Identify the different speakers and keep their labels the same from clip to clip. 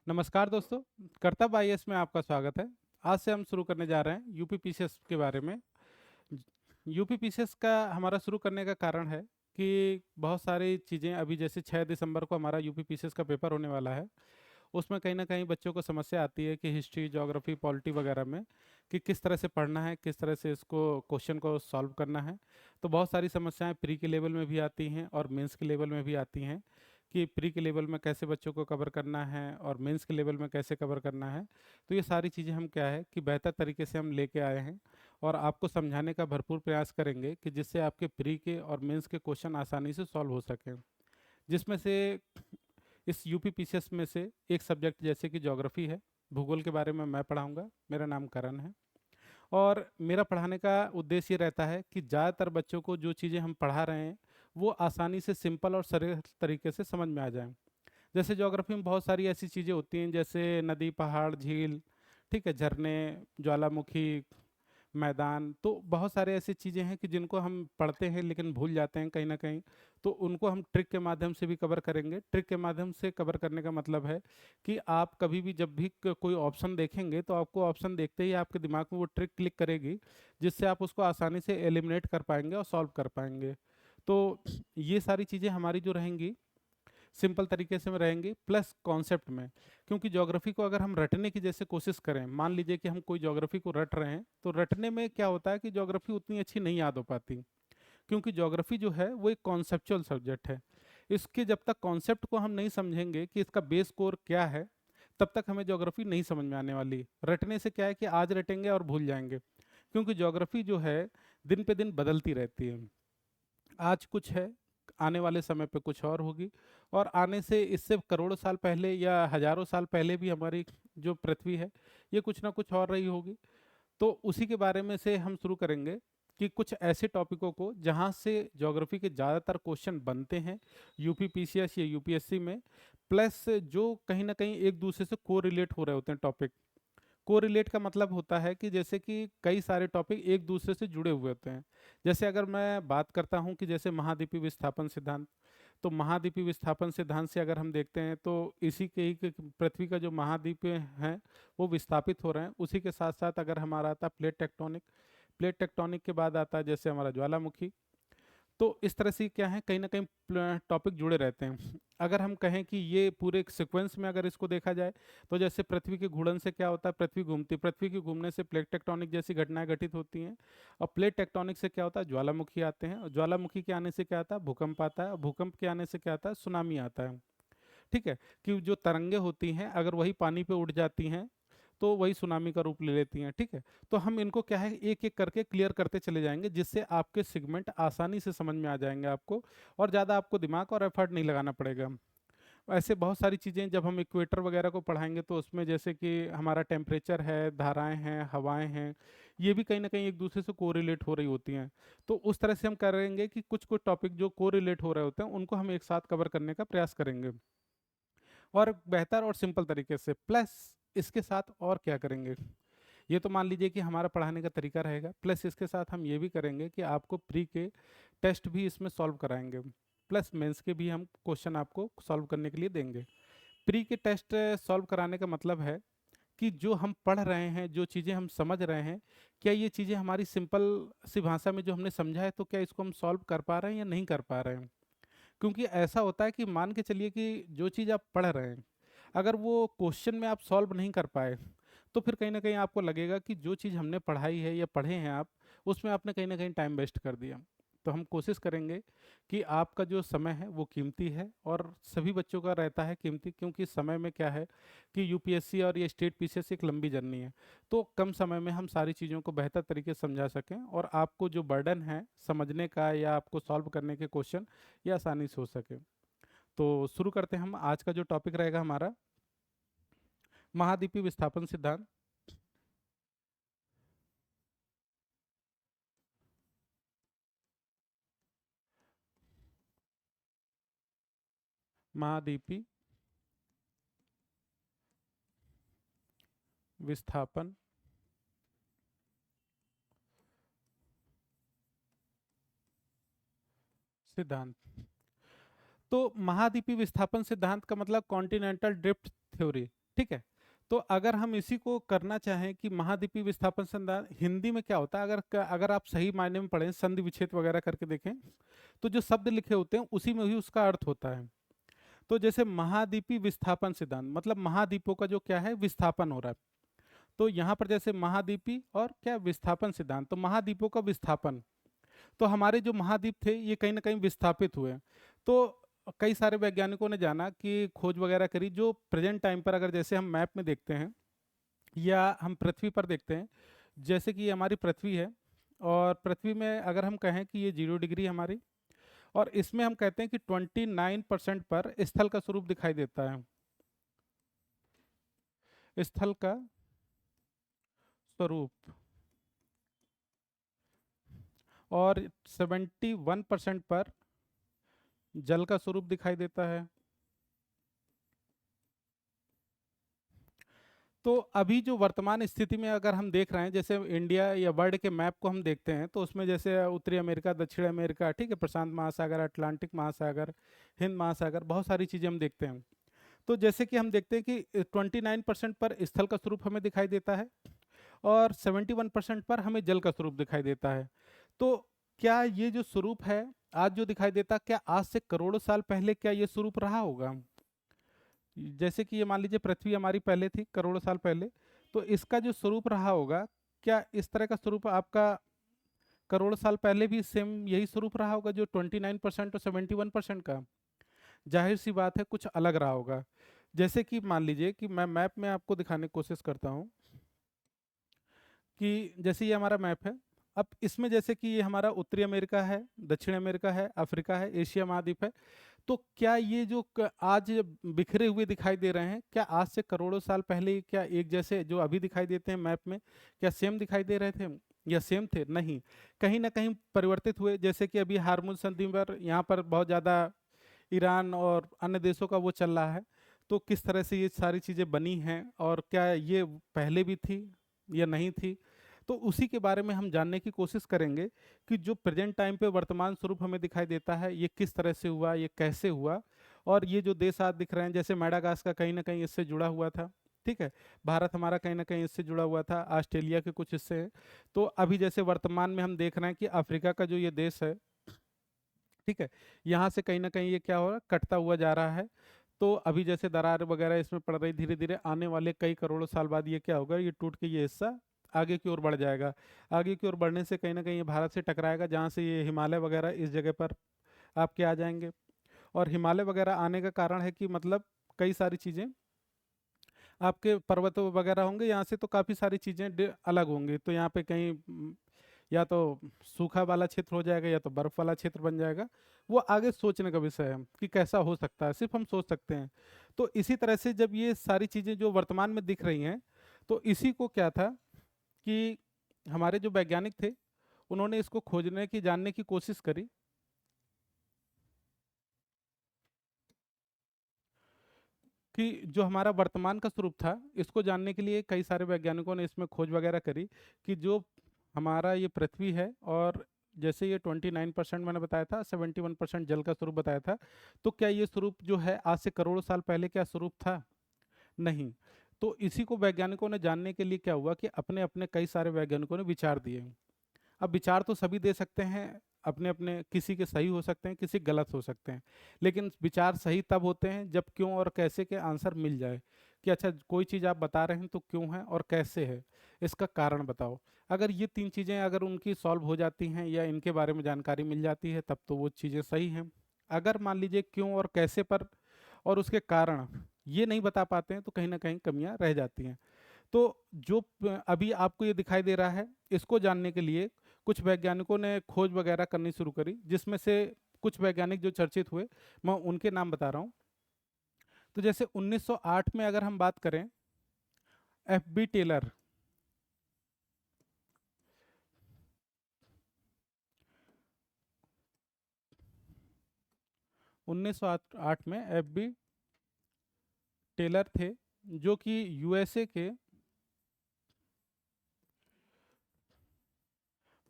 Speaker 1: नमस्कार दोस्तों। कर्तव्य आईएएस में आपका स्वागत है। आज से हम शुरू करने जा रहे हैं यूपी पीसीएस के बारे में। यूपी पीसीएस का हमारा शुरू करने का कारण है कि बहुत सारी चीज़ें अभी जैसे 6 दिसंबर को हमारा यूपी पीसीएस का पेपर होने वाला है। उसमें कहीं ना कहीं बच्चों को समस्या आती है कि हिस्ट्री, ज्योग्राफी, पॉलिटी वगैरह में कि किस तरह से पढ़ना है, किस तरह से इसको क्वेश्चन को सॉल्व करना है। तो बहुत सारी समस्याएं प्री के लेवल में भी आती हैं और मेंस के लेवल में भी आती हैं कि प्री के लेवल में कैसे बच्चों को कवर करना है और मेंस के लेवल में कैसे कवर करना है। तो ये सारी चीज़ें हम क्या है कि बेहतर तरीके से हम लेके आए हैं और आपको समझाने का भरपूर प्रयास करेंगे कि जिससे आपके प्री के और मेंस के क्वेश्चन आसानी से सॉल्व हो सकें। जिसमें से इस यूपी पीसीएस में से एक सब्जेक्ट जैसे कि ज्योग्राफी है, भूगोल के बारे में मैं पढ़ाऊंगा। मेरा नाम करण है और मेरा पढ़ाने का उद्देश्य ये रहता है कि ज़्यादातर बच्चों को जो चीज़ें हम पढ़ा रहे हैं वो आसानी से सिंपल और सरल तरीके से समझ में आ जाएं। जैसे ज्योग्राफी में बहुत सारी ऐसी चीज़ें होती हैं जैसे नदी, पहाड़, झील, ठीक है, झरने, ज्वालामुखी, मैदान। तो बहुत सारे ऐसी चीज़ें हैं कि जिनको हम पढ़ते हैं लेकिन भूल जाते हैं कहीं ना कहीं। तो उनको हम ट्रिक के माध्यम से भी कवर करेंगे। ट्रिक के माध्यम से कवर करने का मतलब है कि आप कभी भी जब भी कोई ऑप्शन देखेंगे तो आपको ऑप्शन देखते ही आपके दिमाग में वो ट्रिक क्लिक करेगी, जिससे आप उसको आसानी से एलिमिनेट कर पाएंगे और सॉल्व कर पाएंगे। तो ये सारी चीज़ें हमारी जो रहेंगी सिंपल तरीके से में रहेंगी प्लस कॉन्सेप्ट में। क्योंकि ज्योग्राफी को अगर हम रटने की जैसे कोशिश करें, मान लीजिए कि हम कोई ज्योग्राफी को रट रहे हैं, तो रटने में क्या होता है कि ज्योग्राफी उतनी अच्छी नहीं याद हो पाती। क्योंकि ज्योग्राफी जो है वो एक कॉन्सेप्चुअल सब्जेक्ट है। इसके जब तक कॉन्सेप्ट को हम नहीं समझेंगे कि इसका बेस कोर क्या है, तब तक हमें ज्योग्राफी नहीं समझ में आने वाली। रटने से क्या है कि आज रटेंगे और भूल जाएंगे। क्योंकि ज्योग्राफी जो है दिन पे दिन बदलती रहती है। आज कुछ है, आने वाले समय पे कुछ और होगी। और आने से इससे करोड़ों साल पहले या हजारों साल पहले भी हमारी जो पृथ्वी है ये कुछ ना कुछ और रही होगी। तो उसी के बारे में से हम शुरू करेंगे कि कुछ ऐसे टॉपिकों को जहाँ से ज्योग्राफी के ज़्यादातर क्वेश्चन बनते हैं यूपी पीसीएस या यूपीएससी में, प्लस जो कहीं ना कहीं एक दूसरे से को रिलेट हो रहे होते हैं टॉपिक। कोरिलेट का मतलब होता है कि जैसे कि कई सारे टॉपिक एक दूसरे से जुड़े हुए होते हैं। जैसे अगर मैं बात करता हूं कि जैसे महाद्वीपीय विस्थापन सिद्धांत, तो महाद्वीपीय विस्थापन सिद्धांत से अगर हम देखते हैं तो इसी के ही पृथ्वी का जो महाद्वीप हैं वो विस्थापित हो रहे हैं। उसी के साथ साथ अगर हमारा आता प्लेट टेक्टोनिक, प्लेट टेक्टोनिक के बाद आता है जैसे हमारा ज्वालामुखी। तो इस तरह से क्या है, कहीं ना कहीं टॉपिक जुड़े रहते हैं। अगर हम कहें कि ये पूरे एक सीक्वेंस में अगर इसको देखा जाए, तो जैसे पृथ्वी के घूर्णन से क्या होता है, पृथ्वी घूमती, पृथ्वी के घूमने से प्लेट टेक्टोनिक जैसी घटनाएं घटित होती हैं। और प्लेट टेक्टोनिक से क्या होता है, ज्वालामुखी आते हैं, और ज्वालामुखी के आने से क्या आता है, भूकंप आता है, और भूकंप के आने से क्या आता है, सुनामी आता है। ठीक है, कि जो तरंगे होती हैं अगर वही पानी पे उड़ जाती हैं तो वही सुनामी का रूप ले लेती हैं। ठीक है, तो हम इनको क्या है एक एक करके क्लियर करते चले जाएंगे, जिससे आपके सेगमेंट आसानी से समझ में आ जाएंगे आपको, और ज़्यादा आपको दिमाग और एफर्ट नहीं लगाना पड़ेगा। ऐसे बहुत सारी चीज़ें जब हम इक्वेटर वगैरह को पढ़ाएंगे तो उसमें जैसे कि हमारा टेम्परेचर है, धाराएं हैं, हवाएं हैं, ये भी कहीं ना कहीं एक दूसरे से कोरिलेट हो रही होती हैं। तो उस तरह से हम करेंगे कि कुछ कुछ टॉपिक जो कोरिलेट हो रहे होते हैं उनको हम एक साथ कवर करने का प्रयास करेंगे और बेहतर और सिंपल तरीके से। प्लस इसके साथ और क्या करेंगे, ये तो मान लीजिए कि हमारा पढ़ाने का तरीका रहेगा। प्लस इसके साथ हम ये भी करेंगे कि आपको प्री के टेस्ट भी इसमें सॉल्व कराएंगे, प्लस मेंस के भी हम क्वेश्चन आपको सॉल्व करने के लिए देंगे। प्री के टेस्ट सॉल्व कराने का मतलब है कि जो हम पढ़ रहे हैं, जो चीज़ें हम समझ रहे हैं, क्या ये चीज़ें हमारी सिंपल सी भाषा में जो हमने समझा है तो क्या इसको हम सॉल्व कर पा रहे हैं या नहीं कर पा रहे हैं। क्योंकि ऐसा होता है कि मान के चलिए कि जो चीज़ आप पढ़ रहे हैं अगर वो क्वेश्चन में आप सॉल्व नहीं कर पाए, तो फिर कहीं ना कहीं आपको लगेगा कि जो चीज़ हमने पढ़ाई है या पढ़े हैं आप, उसमें आपने कहीं ना कहीं टाइम वेस्ट कर दिया। तो हम कोशिश करेंगे कि आपका जो समय है वो कीमती है और सभी बच्चों का रहता है कीमती, क्योंकि समय में क्या है कि यूपीएससी और ये स्टेट पीसीएस एक लंबी जर्नी है। तो कम समय में हम सारी चीज़ों को बेहतर तरीके से समझा सकें और आपको जो बर्डन है समझने का या आपको सॉल्व करने के क्वेश्चन, ये आसानी से हो सके। तो शुरू करते हैं हम। आज का जो टॉपिक रहेगा हमारा महाद्वीपीय विस्थापन सिद्धांत। महाद्वीपीय विस्थापन सिद्धांत। तो महाद्वीपीय विस्थापन सिद्धांत का मतलब कॉन्टिनेंटल ड्रिफ्ट थ्योरी। ठीक है। तो अगर हम इसी को करना चाहें कि महाद्वीपीय विस्थापन सिद्धांत हिंदी में क्या होता है, अगर आप सही मायने में पढ़ें, संधि विच्छेद वगैरह करके देखें, तो जो शब्द लिखे होते हैं उसी में ही उसका अर्थ होता है। तो जैसे महाद्वीपीय विस्थापन सिद्धांत मतलब महाद्वीपों का जो क्या है विस्थापन हो रहा है। तो यहाँ पर जैसे महाद्वीपीय और क्या विस्थापन सिद्धांत, तो महाद्वीपों का विस्थापन, तो हमारे जो महाद्वीप थे ये कहीं ना कहीं विस्थापित हुए। तो कई सारे वैज्ञानिकों ने जाना कि खोज वगैरह करी, जो प्रेजेंट टाइम पर अगर जैसे हम मैप में देखते हैं या हम पृथ्वी पर देखते हैं, जैसे कि ये हमारी पृथ्वी है, और पृथ्वी में अगर हम कहें कि ये 0 डिग्री हमारी, और इसमें हम कहते हैं कि 29% पर स्थल का स्वरूप दिखाई देता है, स्थल का स्वरूप, और 71% पर जल का स्वरूप दिखाई देता है। तो अभी जो वर्तमान स्थिति में अगर हम देख रहे हैं, जैसे इंडिया या वर्ल्ड के मैप को हम देखते हैं, तो उसमें जैसे उत्तरी अमेरिका, दक्षिण अमेरिका, ठीक है, प्रशांत महासागर, अटलांटिक महासागर, हिंद महासागर, बहुत सारी चीज़ें हम देखते हैं। तो जैसे कि हम देखते हैं कि 29% पर स्थल का स्वरूप हमें दिखाई देता है, और 71% पर हमें जल का स्वरूप दिखाई देता है। तो क्या ये जो स्वरूप है आज जो दिखाई देता, क्या आज से करोड़ों साल पहले क्या ये स्वरूप रहा होगा? जैसे कि ये मान लीजिए पृथ्वी हमारी पहले थी करोड़ों साल पहले, तो इसका जो स्वरूप रहा होगा, क्या इस तरह का स्वरूप आपका करोड़ों साल पहले भी सेम यही स्वरूप रहा होगा जो 29% और 71% का? जाहिर सी बात है कुछ अलग रहा होगा। जैसे कि मान लीजिए कि मैं मैप में आपको दिखाने की कोशिश करता हूँ कि जैसे ये हमारा मैप है, अब इसमें जैसे कि ये हमारा उत्तरी अमेरिका है, दक्षिण अमेरिका है, अफ्रीका है, एशिया महाद्वीप है। तो क्या ये जो आज बिखरे हुए दिखाई दे रहे हैं, क्या आज से करोड़ों साल पहले क्या एक जैसे जो अभी दिखाई देते हैं मैप में, क्या सेम दिखाई दे रहे थे या सेम थे? नहीं, कहीं ना कहीं परिवर्तित हुए। जैसे कि अभी हार्मुज संधि पर यहाँ पर बहुत ज़्यादा ईरान और अन्य देशों का वो चल रहा है। तो किस तरह से ये सारी चीज़ें बनी हैं, और क्या ये पहले भी थी या नहीं थी, तो उसी के बारे में हम जानने की कोशिश करेंगे कि जो प्रेजेंट टाइम पे वर्तमान स्वरूप हमें दिखाई देता है ये किस तरह से हुआ, ये कैसे हुआ। और ये जो देश आज दिख रहे हैं, जैसे मेडागास्कर कहीं ना कहीं इससे जुड़ा हुआ था, ठीक है, भारत हमारा कहीं ना कहीं इससे जुड़ा हुआ था, ऑस्ट्रेलिया के कुछ हिस्से हैं। तो अभी जैसे वर्तमान में हम देख रहे हैं कि अफ्रीका का जो ये देश है, ठीक है, यहाँ से कहीं ना कहीं ये क्या हो रहा है, कटता हुआ जा रहा है। तो अभी जैसे दरार वगैरह इसमें पड़ रही, धीरे धीरे आने वाले कई करोड़ों साल बाद ये क्या होगा, ये टूट के ये हिस्सा आगे की ओर बढ़ जाएगा। आगे की ओर बढ़ने से कहीं ना कहीं ये भारत से टकराएगा, जहाँ से ये हिमालय वगैरह इस जगह पर आपके आ जाएंगे। और हिमालय वगैरह आने का कारण है कि मतलब कई सारी चीज़ें, आपके पर्वत वगैरह होंगे यहाँ से, तो काफ़ी सारी चीज़ें अलग होंगी। तो यहाँ पे कहीं या तो सूखा वाला क्षेत्र हो जाएगा या तो बर्फ वाला क्षेत्र बन जाएगा। वो आगे सोचने का विषय है कि कैसा हो सकता है, सिर्फ हम सोच सकते हैं। तो इसी तरह से जब ये सारी चीज़ें जो वर्तमान में दिख रही हैं, तो इसी को क्या था कि हमारे जो वैज्ञानिक थे उन्होंने इसको खोजने की, जानने की कोशिश करी कि जो हमारा वर्तमान का स्वरूप था इसको जानने के लिए कई सारे वैज्ञानिकों ने इसमें खोज वगैरह करी कि जो हमारा ये पृथ्वी है, और जैसे ये 29% मैंने बताया था, 71% जल का स्वरूप बताया था, तो क्या ये स्वरूप जो है आज से करोड़ों साल पहले क्या स्वरूप था? नहीं। तो इसी को वैज्ञानिकों ने जानने के लिए क्या हुआ कि अपने अपने कई सारे वैज्ञानिकों ने विचार दिए। अब विचार तो सभी दे सकते हैं अपने अपने, किसी के सही हो सकते हैं, किसी गलत हो सकते हैं, लेकिन विचार सही तब होते हैं जब क्यों और कैसे के आंसर मिल जाए। कि अच्छा कोई चीज़ आप बता रहे हैं तो क्यों है और कैसे है, इसका कारण बताओ। अगर ये तीन चीज़ें अगर उनकी सॉल्व हो जाती हैं या इनके बारे में जानकारी मिल जाती है, तब तो वो चीज़ें सही हैं। अगर मान लीजिए क्यों और कैसे पर और उसके कारण ये नहीं बता पाते हैं, तो कहीं ना कहीं कमियां रह जाती हैं। तो जो अभी आपको ये दिखाई दे रहा है, इसको जानने के लिए कुछ वैज्ञानिकों ने खोज वगैरह करनी शुरू करी, जिसमें से कुछ वैज्ञानिक जो चर्चित हुए, मैं उनके नाम बता रहा हूँ। तो जैसे 1908 में अगर हम बात करें, एफ बी टेलर, 1908 में एफ बी टेलर थे, जो कि यूएसए के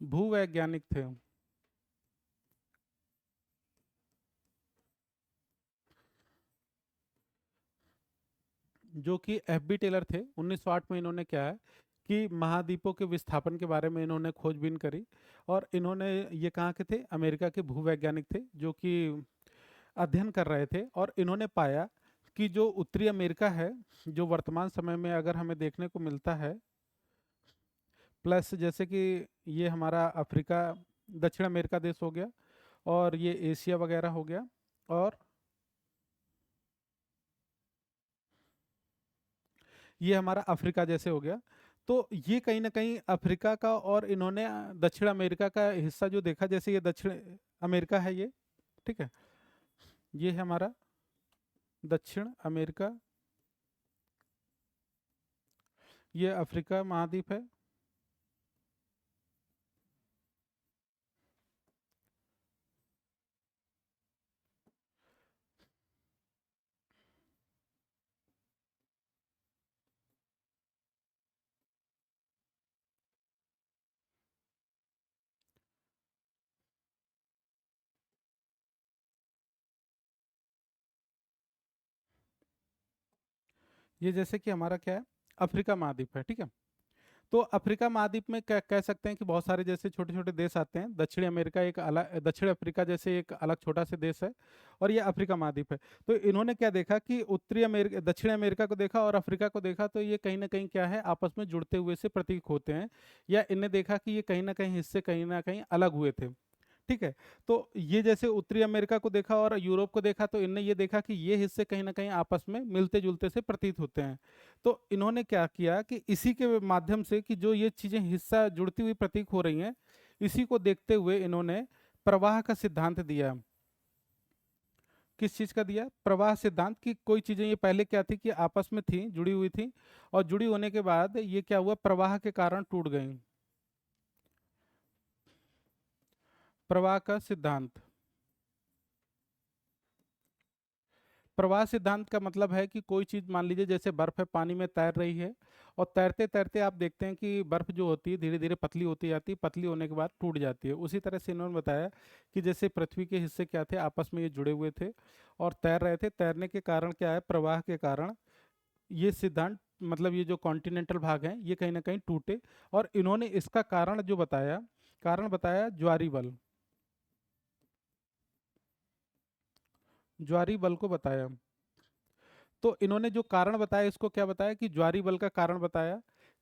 Speaker 1: भूवैज्ञानिक थे। जो कि एफबी टेलर थे, 1908 में इन्होंने क्या है कि महाद्वीपों के विस्थापन के बारे में इन्होंने खोजबीन करी। और इन्होंने, ये कहाँ के थे, अमेरिका के भूवैज्ञानिक थे जो कि अध्ययन कर रहे थे। और इन्होंने पाया कि जो उत्तरी अमेरिका है, जो वर्तमान समय में अगर हमें देखने को मिलता है, प्लस जैसे कि ये हमारा अफ्रीका, दक्षिण अमेरिका देश हो गया, और ये एशिया वगैरह हो गया, और ये हमारा अफ्रीका जैसे हो गया। तो ये कहीं ना कहीं अफ्रीका का, और इन्होंने दक्षिण अमेरिका का हिस्सा जो देखा, जैसे ये दक्षिण अमेरिका है ये, ठीक है, ये है हमारा दक्षिण अमेरिका, ये अफ्रीका महाद्वीप है। ये जैसे कि हमारा क्या है, अफ्रीका महाद्वीप है, ठीक है। तो अफ्रीका महाद्वीप में कह सकते हैं कि बहुत सारे जैसे छोटे छोटे देश आते हैं। दक्षिण अमेरिका एक अलग, दक्षिण अफ्रीका जैसे एक अलग छोटा सा देश है, और ये अफ्रीका महाद्वीप है। तो इन्होंने क्या देखा कि उत्तरी अमेरिका, दक्षिण अमेरिका को देखा और अफ्रीका को देखा, तो ये कहीं ना कहीं क्या है, आपस में जुड़ते हुए से प्रतीक होते हैं। या इन्हें देखा कि ये कहीं ना कहीं हिस्से कहीं ना कहीं अलग हुए थे, ठीक है। तो ये जैसे उत्तरी अमेरिका को देखा और यूरोप को देखा, तो इनने ये देखा कि ये हिस्से कहीं ना कहीं आपस में मिलते जुलते से प्रतीत होते हैं। तो इन्होंने क्या किया कि इसी के माध्यम से, कि जो ये चीजें हिस्सा जुड़ती हुई प्रतीक हो रही हैं, इसी को देखते हुए इन्होंने प्रवाह का सिद्धांत दिया। किस चीज का दिया? प्रवाह सिद्धांत। की कोई चीजें ये पहले क्या थी कि आपस में थी, जुड़ी हुई थी, और जुड़ी होने के बाद ये क्या हुआ, प्रवाह के कारण टूट गई। प्रवाह का सिद्धांत। प्रवाह सिद्धांत का मतलब है कि कोई चीज, मान लीजिए जैसे बर्फ है, पानी में तैर रही है, और तैरते तैरते आप देखते हैं कि बर्फ जो होती है धीरे धीरे पतली होती जाती है, पतली होने के बाद टूट जाती है। उसी तरह से इन्होंने बताया कि जैसे पृथ्वी के हिस्से क्या थे, आपस में ये जुड़े हुए थे और तैर रहे थे, तैरने के कारण क्या है, प्रवाह के कारण ये सिद्धांत, मतलब ये जो कॉन्टिनेंटल भाग हैं ये कहीं ना कहीं टूटे। और इन्होंने इसका कारण जो बताया, कारण बताया ज्वारी बल, ज्वारी बल को बताया। तो इन्होंने जो कारण बताया, इसको क्या बताया कि ज्वारी बल का कारण बताया,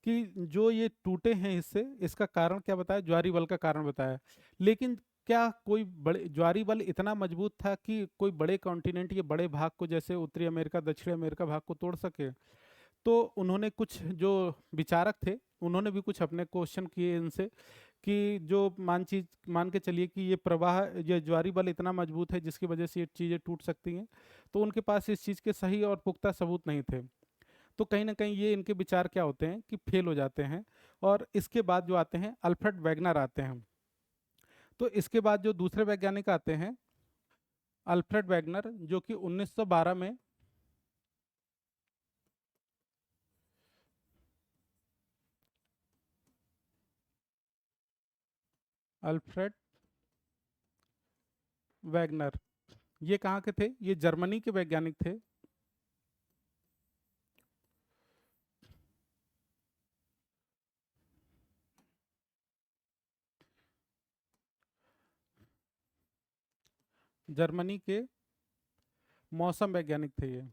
Speaker 1: कि जो ये टूटे हैं हिस्से, इसका कारण क्या बताया, ज्वारी बल का कारण बताया। लेकिन क्या कोई बड़े ज्वारी बल इतना मजबूत था कि कोई बड़े कॉन्टिनेंट, ये बड़े भाग को, जैसे उत्तरी अमेरिका दक्षिण अमेरिका भाग को तोड़ सके? तो उन्होंने कुछ जो विचारक थे, उन्होंने भी कुछ अपने क्वेश्चन किए इनसे, कि जो मान के चलिए कि ये प्रवाह, ये ज्वारी बल इतना मजबूत है जिसकी वजह से ये चीज़ें टूट सकती हैं। तो उनके पास इस चीज़ के सही और पुख्ता सबूत नहीं थे। तो कहीं ना कहीं ये इनके विचार क्या होते हैं कि फेल हो जाते हैं। और इसके बाद जो आते हैं अल्फ्रेड वैगनर आते हैं। तो इसके बाद जो दूसरे वैज्ञानिक आते हैं, अल्फ्रेड वैगनर, जो कि 1912 में, अल्फ्रेड वैगनर, ये कहाँ के थे, ये जर्मनी के वैज्ञानिक थे। जर्मनी के मौसम वैज्ञानिक थे ये।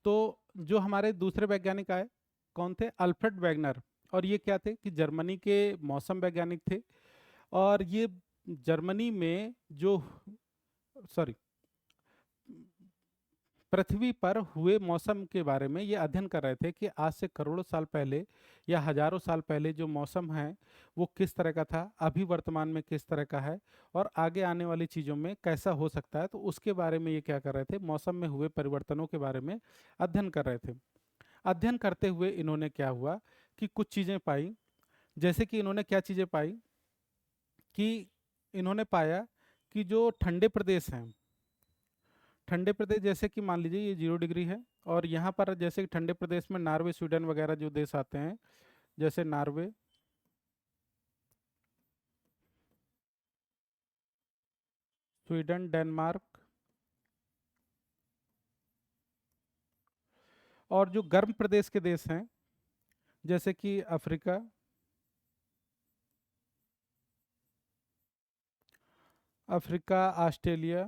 Speaker 1: तो जो हमारे दूसरे वैज्ञानिक आए, कौन थे? Alfred Wegener. और ये क्या थे कि जर्मनी के मौसम वैज्ञानिक थे। और ये जर्मनी में जो, सॉरी, पृथ्वी पर हुए मौसम के बारे में ये अध्ययन कर रहे थे कि आज से करोड़ों साल पहले या हजारों साल पहले जो मौसम है वो किस तरह का था, अभी वर्तमान में किस तरह का है, और आगे आने वाली चीज़ों में कैसा हो सकता है। तो उसके बारे में ये क्या कर रहे थे, मौसम में हुए परिवर्तनों के बारे में अध्ययन कर रहे थे। अध्ययन करते हुए इन्होंने क्या हुआ कि कुछ चीज़ें पाई। जैसे कि इन्होंने क्या चीज़ें पाई, कि इन्होंने पाया कि जो ठंडे प्रदेश हैं, ठंडे प्रदेश जैसे कि मान लीजिए ये 0 डिग्री है, और यहाँ पर जैसे कि ठंडे प्रदेश में नॉर्वे स्वीडन वगैरह जो देश आते हैं, जैसे नॉर्वे, स्वीडन, डेनमार्क, और जो गर्म प्रदेश के देश हैं जैसे कि अफ्रीका, ऑस्ट्रेलिया,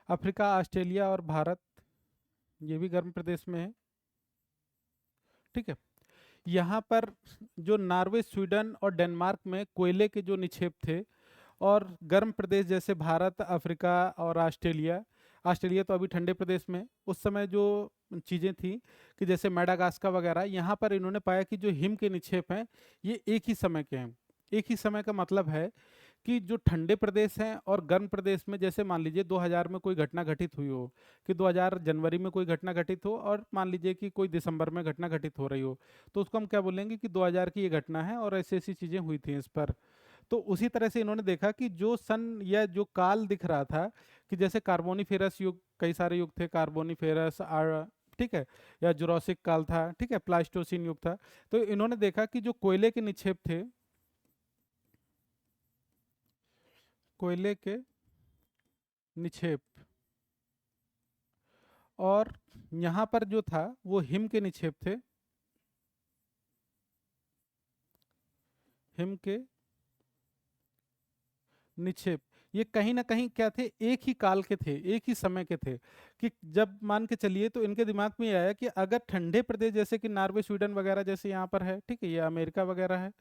Speaker 1: अफ्रीका, ऑस्ट्रेलिया और भारत, ये भी गर्म प्रदेश में है। ठीक है। यहाँ पर जो नॉर्वे, स्वीडन और डेनमार्क में कोयले के जो निक्षेप थे, और गर्म प्रदेश जैसे भारत, अफ्रीका और ऑस्ट्रेलिया, ऑस्ट्रेलिया तो अभी ठंडे प्रदेश में है, उस समय जो चीज़ें थी कि जैसे मेडागास्कर वगैरह, यहाँ पर इन्होंने पाया कि जो हिम के निक्षेप हैं ये एक ही समय के हैं। एक ही समय का मतलब है कि जो ठंडे प्रदेश हैं और गर्म प्रदेश में, जैसे मान लीजिए 2000 में कोई घटना घटित हुई हो, कि 2000 जनवरी में कोई घटना घटित हो और मान लीजिए कि कोई दिसंबर में घटना घटित हो रही हो, तो उसको हम क्या बोलेंगे कि 2000 की ये घटना है और ऐसी ऐसी चीज़ें हुई थी इस पर। तो उसी तरह से इन्होंने देखा कि जो सन या जो काल दिख रहा था, कि जैसे कार्बोनिफेरस युग, कई सारे युग थे, कार्बोनिफेरस ठीक है, या जुरासिक काल था, ठीक है, प्लास्टोसिन युग था। तो इन्होंने देखा कि जो कोयले के निक्षेप थे, कोयले के निक्षेप, और यहाँ पर जो था वो हिम के निक्षेप थे, हिम के निक्षेप, ये कहीं ना कहीं क्या थे, एक ही काल के थे, एक ही समय के थे। कि जब मान के चलिए, तो इनके दिमाग में ये आया कि अगर ठंडे प्रदेश जैसे कि नॉर्वे, स्वीडन वगैरह जैसे यहाँ पर है, ठीक है, ये अमेरिका वगैरह है,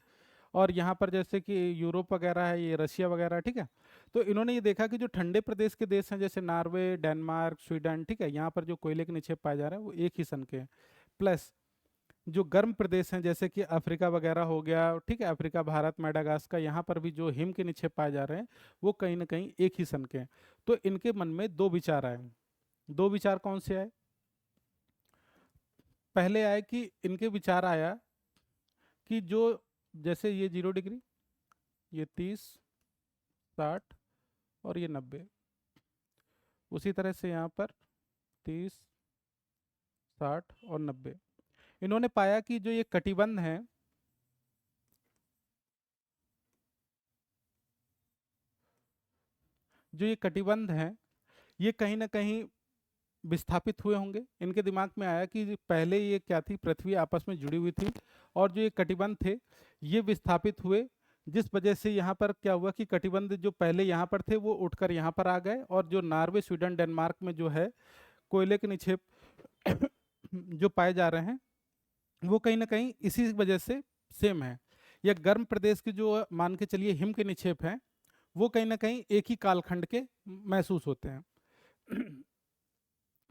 Speaker 1: और यहाँ पर जैसे कि यूरोप वगैरह है, ये रशिया वगैरह, ठीक है। तो इन्होंने ये देखा कि जो ठंडे प्रदेश के देश हैं जैसे नॉर्वे, डेनमार्क, स्वीडन, ठीक है, यहाँ पर जो कोयले के निक्षेप पाए जा रहे हैं वो एक ही सन के हैं। प्लस जो गर्म प्रदेश हैं जैसे कि अफ्रीका वगैरह हो गया, ठीक है, अफ्रीका, भारत, मेडागास्कर, यहाँ पर भी जो हिम के निक्षेप पाए जा रहे हैं वो कहीं ना कहीं एक ही सन के हैं। तो इनके मन में दो विचार आए। दो विचार कौन से आए? पहले आए कि इनके विचार आया कि जो, जैसे ये 0 डिग्री, ये 30, 60 और ये 90, उसी तरह से यहाँ पर 30, 60 और 90, इन्होंने पाया कि जो ये कटिबंध है, जो ये कटिबंध है, ये कहीं ना कहीं विस्थापित हुए होंगे। इनके दिमाग में आया कि पहले ये क्या थी, पृथ्वी आपस में जुड़ी हुई थी, और जो ये कटिबंध थे ये विस्थापित हुए, जिस वजह से यहाँ पर क्या हुआ कि कटिबंध जो पहले यहाँ पर थे वो उठकर यहाँ पर आ गए, और जो नॉर्वे, स्वीडन, डेनमार्क में जो है कोयले के निक्षेप जो पाए जा रहे हैं वो कहीं ना कहीं इसी वजह से सेम है। या गर्म प्रदेश के जो मान के चलिए हिम के निक्षेप हैं, वो कहीं ना कहीं एक ही कालखंड के महसूस होते हैं।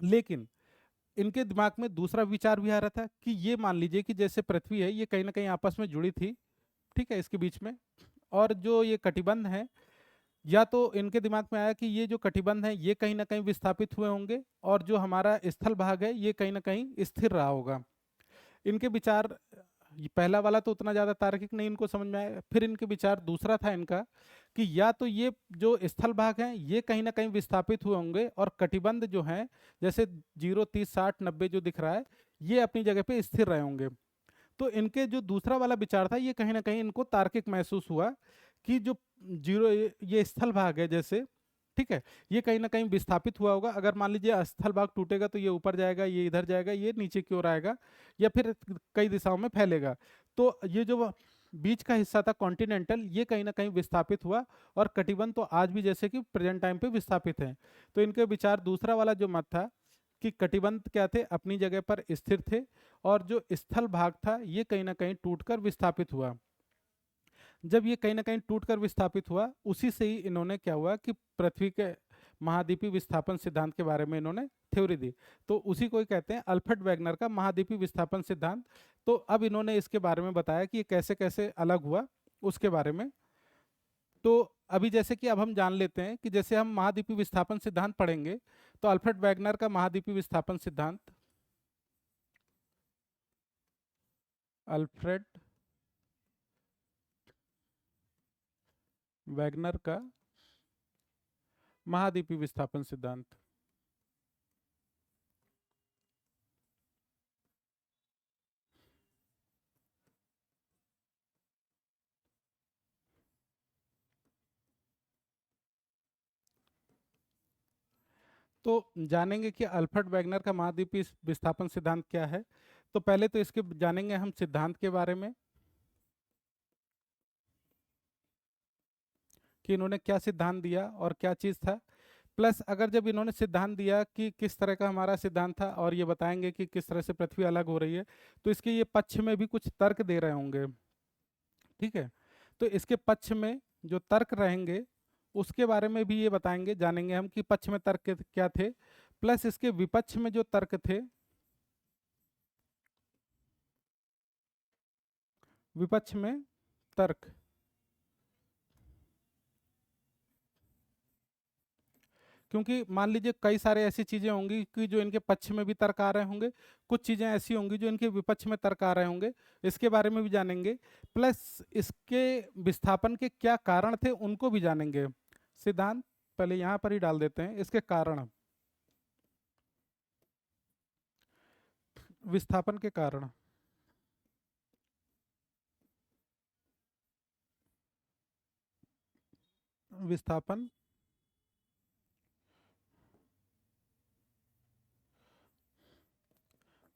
Speaker 1: लेकिन इनके दिमाग में दूसरा विचार भी आ रहा था कि ये मान लीजिए कि जैसे पृथ्वी है ये कहीं ना कहीं आपस में जुड़ी थी, ठीक है, इसके बीच में, और जो ये कटिबंध है, या तो इनके दिमाग में आया कि ये जो कटिबंध है ये कहीं ना कहीं विस्थापित हुए होंगे, और जो हमारा स्थल भाग है ये कहीं ना कहीं स्थिर रहा होगा। इनके विचार, ये पहला वाला तो उतना ज़्यादा तार्किक नहीं इनको समझ में आया। फिर इनके विचार दूसरा था इनका कि या तो ये जो स्थल भाग हैं ये कहीं ना कहीं विस्थापित हुए होंगे, और कटिबंध जो हैं जैसे 0, 30, 60, 90 जो दिख रहा है ये अपनी जगह पे स्थिर रहे होंगे। तो इनके जो दूसरा वाला विचार था ये कहीं ना कहीं इनको तार्किक महसूस हुआ कि जो जीरो, ये स्थल भाग है जैसे, ठीक है, ये कहीं ना कहीं विस्थापित हुआ होगा। अगर मान लीजिए स्थल भाग टूटेगा तो ये ऊपर जाएगा, ये इधर जाएगा, ये नीचे की ओर आएगा, या फिर कई दिशाओं में फैलेगा। तो ये जो बीच का हिस्सा था कॉन्टिनेंटल, ये कहीं ना कहीं विस्थापित हुआ, और कटिबंध तो आज भी जैसे कि प्रेजेंट टाइम पे विस्थापित है। तो इनके विचार दूसरा वाला जो मत था कि कटिबंध क्या थे, अपनी जगह पर स्थिर थे, और जो स्थल भाग था ये कहीं ना कहीं टूटकर विस्थापित हुआ। जब ये कहीं ना कहीं टूटकर विस्थापित हुआ, उसी से ही इन्होंने क्या हुआ कि पृथ्वी के महाद्वीपीय विस्थापन सिद्धांत के बारे में इन्होंने थ्योरी दी। तो उसी को ही कहते हैं अल्फ्रेड वैगनर का महाद्वीपीय विस्थापन सिद्धांत। तो अब इन्होंने इसके बारे में बताया कि ये कैसे कैसे अलग हुआ उसके बारे में। तो अभी जैसे कि अब हम जान लेते हैं कि जैसे हम महाद्वीपीय विस्थापन सिद्धांत पढ़ेंगे, तो अल्फ्रेड वैगनर का महाद्वीपीय विस्थापन सिद्धांत, अल्फ्रेड वैगनर का महाद्वीपीय विस्थापन सिद्धांत, तो जानेंगे कि अल्फ्रेड वैगनर का महाद्वीपीय विस्थापन सिद्धांत क्या है। तो पहले तो इसके जानेंगे हम सिद्धांत के बारे में कि इन्होंने क्या सिद्धांत दिया और क्या चीज़ था। प्लस अगर जब इन्होंने सिद्धांत दिया कि किस तरह का हमारा सिद्धांत था और ये बताएंगे कि किस तरह से पृथ्वी अलग हो रही है, तो इसके ये पक्ष में भी कुछ तर्क दे रहे होंगे। ठीक है, तो इसके पक्ष में जो तर्क रहेंगे उसके बारे में भी ये बताएंगे, जानेंगे हम कि पक्ष में तर्क क्या थे, प्लस इसके विपक्ष में जो तर्क थे, विपक्ष में तर्क। क्योंकि मान लीजिए कई सारे ऐसी चीजें होंगी कि जो इनके पक्ष में भी तर्क आ रहे होंगे, कुछ चीजें ऐसी होंगी जो इनके विपक्ष में तर्क आ रहे होंगे, इसके बारे में भी जानेंगे। प्लस इसके विस्थापन के क्या कारण थे उनको भी जानेंगे। सिद्धांत पहले यहां पर ही डाल देते हैं, इसके कारण, विस्थापन के कारण, विस्थापन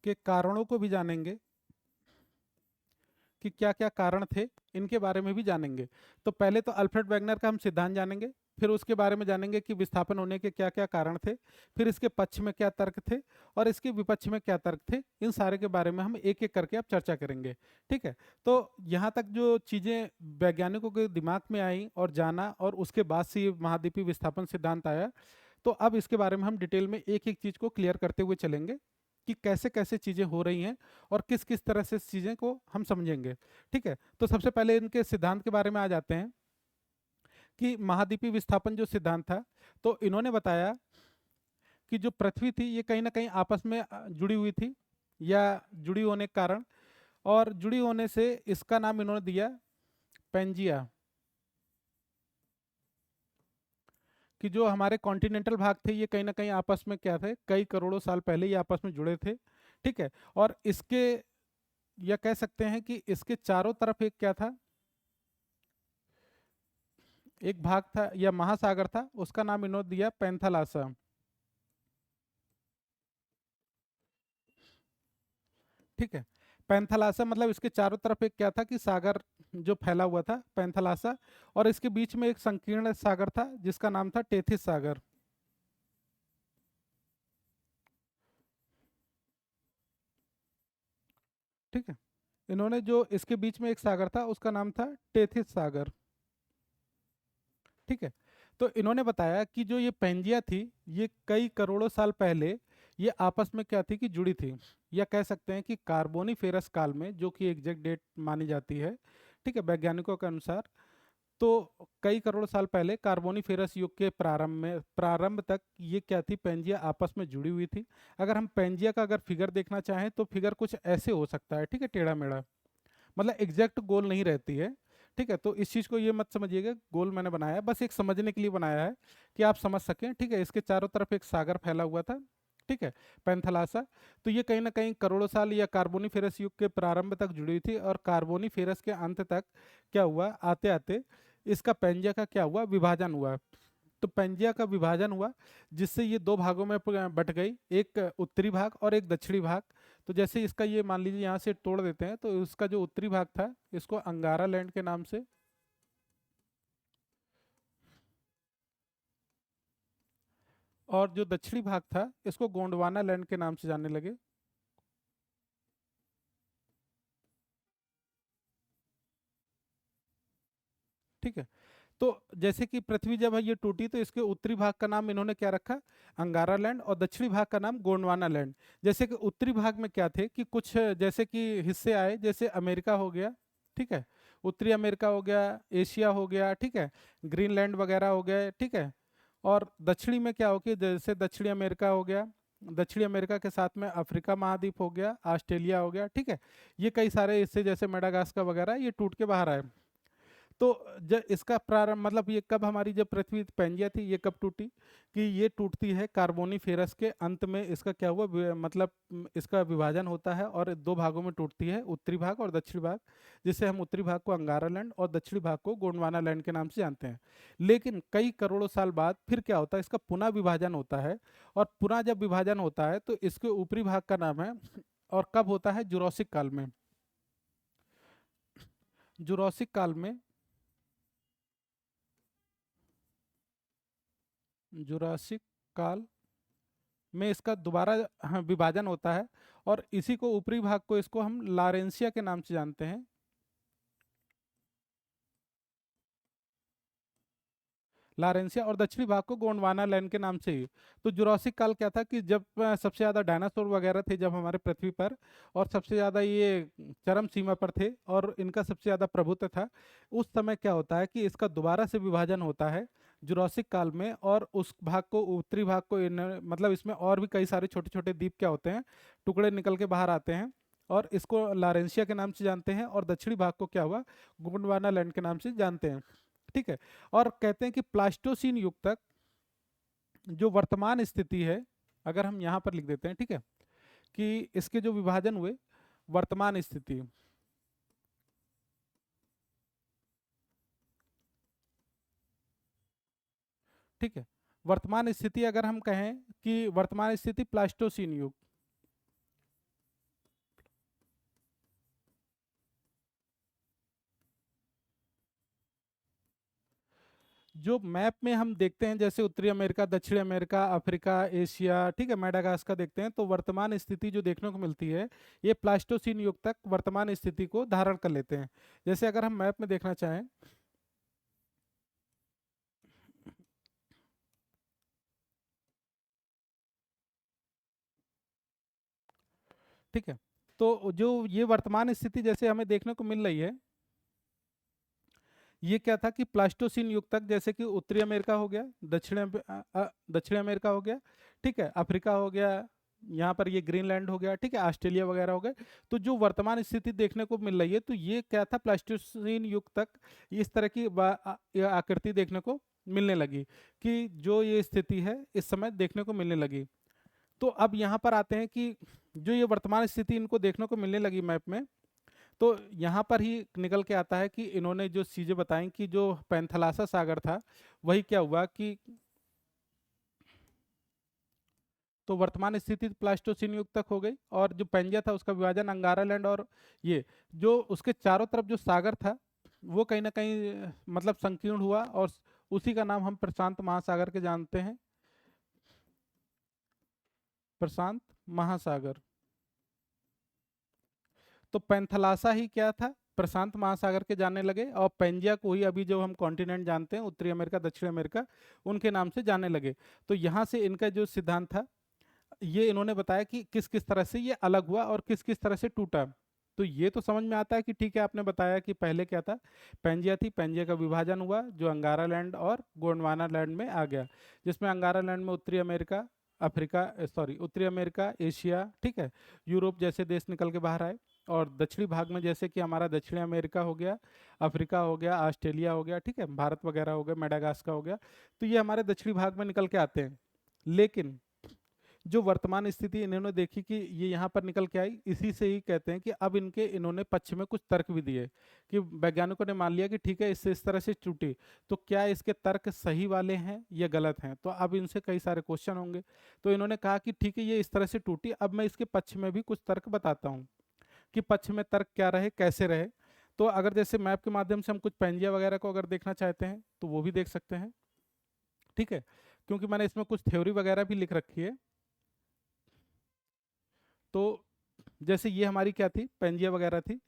Speaker 1: के कारणों को भी जानेंगे कि क्या क्या कारण थे, इनके बारे में भी जानेंगे। तो पहले तो अल्फ्रेड वैगनर का हम सिद्धांत जानेंगे, फिर उसके बारे में जानेंगे कि विस्थापन होने के क्या क्या कारण थे, फिर इसके पक्ष में क्या तर्क थे और इसके विपक्ष में क्या तर्क थे। इन सारे के बारे में हम एक एक करके अब चर्चा करेंगे। ठीक है, तो यहाँ तक जो चीज़ें वैज्ञानिकों के दिमाग में आई और जाना और उसके बाद से ये महाद्वीपीय विस्थापन सिद्धांत आया, तो अब इसके बारे में हम डिटेल में एक एक चीज़ को क्लियर करते हुए चलेंगे कि कैसे कैसे चीज़ें हो रही हैं और किस किस तरह से चीज़ें को हम समझेंगे। ठीक है, तो सबसे पहले इनके सिद्धांत के बारे में आ जाते हैं कि महाद्वीपीय विस्थापन जो सिद्धांत था, तो इन्होंने बताया कि जो पृथ्वी थी ये कहीं ना कहीं आपस में जुड़ी हुई थी या जुड़ी होने के कारण, और जुड़ी होने से इसका नाम इन्होंने दिया पेंजिया। कि जो हमारे कॉन्टिनेंटल भाग थे ये कहीं ना कहीं आपस में क्या थे, कई करोड़ों साल पहले ये आपस में जुड़े थे। ठीक है, और इसके, या कह सकते हैं कि इसके चारों तरफ एक क्या था, एक भाग था या महासागर था, उसका नाम इन्होंने दिया पैंथालासा। ठीक है, पैंथालासा मतलब इसके चारों तरफ एक क्या था कि सागर जो फैला हुआ था, पैंथालासा, और इसके बीच में एक संकीर्ण सागर था जिसका नाम था टेथिस सागर। ठीक है, इन्होंने जो इसके बीच में एक सागर था उसका नाम था टेथिस सागर। ठीक है, तो इन्होंने बताया कि जो ये पेंजिया थी ये कई करोड़ों साल पहले ये आपस में क्या थी कि जुड़ी थी, या कह सकते हैं कि कार्बोनीफेरस काल में, जो कि एग्जैक्ट डेट मानी जाती है, ठीक है, वैज्ञानिकों के अनुसार, तो कई करोड़ साल पहले कार्बोनीफेरस युग के प्रारंभ तक ये क्या थी, पेंजिया आपस में जुड़ी हुई थी। अगर हम पेंजिया का अगर फिगर देखना चाहें तो फिगर कुछ ऐसे हो सकता है, ठीक है, टेढ़ा मेढ़ा, मतलब एग्जैक्ट गोल नहीं रहती है। ठीक है, तो इस चीज़ को ये मत समझिएगा गोल मैंने बनाया है, बस एक समझने के लिए बनाया है कि आप समझ सकें। ठीक है, इसके चारों तरफ एक सागर फैला हुआ था, ठीक है, पैंथलासा। तो ये कहीं ना कहीं करोड़ों साल या कार्बोनीफेरस युग के प्रारंभ तक जुड़ी हुई थी, और कार्बोनीफेरस के अंत तक क्या हुआ, आते आते इसका पेंजिया का क्या हुआ, विभाजन हुआ। तो पेंजिया का विभाजन हुआ जिससे ये दो भागों में बट गई, एक उत्तरी भाग और एक दक्षिणी भाग। तो जैसे इसका ये मान लीजिए यहाँ से तोड़ देते हैं, तो इसका जो उत्तरी भाग था इसको अंगारा लैंड के नाम से, और जो दक्षिणी भाग था इसको गोंडवाना लैंड के नाम से जानने लगे। ठीक है, तो जैसे कि पृथ्वी जब है ये टूटी तो इसके उत्तरी भाग का नाम इन्होंने क्या रखा, अंगारा लैंड, और दक्षिणी भाग का नाम गोंडवाना लैंड। जैसे कि उत्तरी भाग में क्या थे कि कुछ जैसे कि हिस्से आए, जैसे अमेरिका हो गया, ठीक है, उत्तरी अमेरिका हो गया, एशिया हो गया, ठीक है, ग्रीनलैंड वगैरह हो गए, ठीक है। और दक्षिणी में क्या हो गया, जैसे दक्षिणी अमेरिका हो गया, दक्षिणी अमेरिका के साथ में अफ्रीका महाद्वीप हो गया, ऑस्ट्रेलिया हो गया, ठीक है। ये कई सारे हिस्से जैसे मेडागास्कर वगैरह ये टूट के बाहर आए। तो जब इसका प्रारंभ मतलब ये कब हमारी जब पृथ्वी पेंजिया थी ये कब टूटी, कि ये टूटती है कार्बोनीफेरस के अंत में। इसका क्या हुआ मतलब इसका विभाजन होता है और दो भागों में टूटती है, उत्तरी भाग और दक्षिणी भाग, जिससे हम उत्तरी भाग को अंगारा लैंड और दक्षिणी भाग को गोंडवाना लैंड के नाम से जानते हैं। लेकिन कई करोड़ों साल बाद फिर क्या होता है, इसका पुनः विभाजन होता है। और पुनः जब विभाजन होता है तो इसके ऊपरी भाग का नाम है, और कब होता है, जुरासिक काल में। जुरासिक काल में, जुरासिक काल में इसका दोबारा, हाँ, विभाजन होता है। और इसी को ऊपरी भाग को इसको हम लारेंसिया के नाम से जानते हैं। लारेंसिया, और दक्षिणी भाग को गोंडवाना लैंड के नाम से ही। तो जुरासिक काल क्या था कि जब सबसे ज्यादा डायनासोर वगैरह थे जब हमारे पृथ्वी पर, और सबसे ज्यादा ये चरम सीमा पर थे और इनका सबसे ज्यादा प्रभुत्व था, उस समय क्या होता है कि इसका दोबारा से विभाजन होता है जुरासिक काल में। और उस भाग को, उत्तरी भाग को मतलब इसमें और भी कई सारे छोटे छोटे द्वीप क्या होते हैं, टुकड़े निकल के बाहर आते हैं, और इसको लारेंसिया के नाम से जानते हैं। और दक्षिणी भाग को क्या हुआ, गोंडवाना लैंड के नाम से जानते हैं। ठीक है। और कहते हैं कि प्लास्टोसीन युग तक जो वर्तमान स्थिति है, अगर हम यहाँ पर लिख देते हैं, ठीक है, कि इसके जो विभाजन हुए वर्तमान स्थिति, ठीक है, वर्तमान स्थिति अगर हम कहें कि वर्तमान स्थिति प्लास्टोसीन युग, जो मैप में हम देखते हैं जैसे उत्तरी अमेरिका, दक्षिण अमेरिका, अफ्रीका, एशिया, ठीक है, मेडागास्कर देखते हैं, तो वर्तमान स्थिति जो देखने को मिलती है ये प्लास्टोसीन युग तक वर्तमान स्थिति को धारण कर लेते हैं। जैसे अगर हम मैप में देखना चाहें, ठीक है, तो जो ये वर्तमान स्थिति जैसे हमें देखने को मिल रही है, ये क्या था कि प्लास्टोसीन युग तक, जैसे कि उत्तरी अमेरिका हो गया, दक्षिण अमेरिका हो गया, ठीक है, अफ्रीका हो गया, यहाँ पर ये ग्रीनलैंड हो गया, ठीक है, ऑस्ट्रेलिया वगैरह हो गए। तो जो वर्तमान स्थिति देखने को मिल रही है, तो ये क्या था, प्लास्टोसीन युग तक इस तरह की ये आकृति देखने को मिलने लगी, कि जो ये स्थिति है इस समय देखने को मिलने लगी। तो अब यहाँ पर आते हैं कि जो ये वर्तमान स्थिति इनको देखने को मिलने लगी मैप में, तो यहाँ पर ही निकल के आता है कि इन्होंने जो चीजें बताई कि जो पैंथलासा सागर था, वही क्या हुआ कि, तो वर्तमान स्थिति प्लास्टोसीन युग तक हो गई, और जो पेंजिया था उसका विभाजन अंगारा लैंड, और ये जो उसके चारों तरफ जो सागर था वो कहीं ना कहीं मतलब संकीर्ण हुआ, और उसी का नाम हम प्रशांत महासागर के जानते हैं, प्रशांत महासागर। तो पैंथलासा ही क्या था, प्रशांत महासागर के जानने लगे, और पेंजिया को ही अभी जो हम कॉन्टिनेंट जानते हैं, उत्तरी अमेरिका, दक्षिण अमेरिका, उनके नाम से जानने लगे। तो यहाँ से इनका जो सिद्धांत था, ये इन्होंने बताया कि किस किस तरह से ये अलग हुआ और किस किस तरह से टूटा। तो ये तो समझ में आता है कि ठीक है, आपने बताया कि पहले क्या था, पेंजिया थी, पेंजिया का विभाजन हुआ जो अंगारा लैंड और गोंडवाना लैंड में आ गया, जिसमें अंगारा लैंड में उत्तरी अमेरिका, अफ्रीका, सॉरी, उत्तरी अमेरिका, एशिया, ठीक है, यूरोप जैसे देश निकल के बाहर आए। और दक्षिणी भाग में जैसे कि हमारा दक्षिणी अमेरिका हो गया, अफ्रीका हो गया, ऑस्ट्रेलिया हो गया, ठीक है, भारत वगैरह हो गया, मेडागास्कर हो गया, तो ये हमारे दक्षिणी भाग में निकल के आते हैं। लेकिन जो वर्तमान स्थिति इन्होंने देखी कि ये यहाँ पर निकल के आई, इसी से ही कहते हैं कि अब इन्होंने पक्ष में कुछ तर्क भी दिए, कि वैज्ञानिकों ने मान लिया कि ठीक है, इससे इस तरह से टूटी, तो क्या इसके तर्क सही वाले हैं या गलत हैं। तो अब इनसे कई सारे क्वेश्चन होंगे, तो इन्होंने कहा कि ठीक है, ये इस तरह से टूटी, अब मैं इसके पक्ष में भी कुछ तर्क बताता हूँ कि पक्ष में तर्क क्या रहे, कैसे रहे। तो अगर जैसे मैप के माध्यम से हम कुछ पेंजिया वगैरह को अगर देखना चाहते हैं तो वो भी देख सकते हैं, ठीक है, क्योंकि मैंने इसमें कुछ थ्योरी वगैरह भी लिख रखी है। तो जैसे ये हमारी क्या थी, पेंजिया वगैरह थी,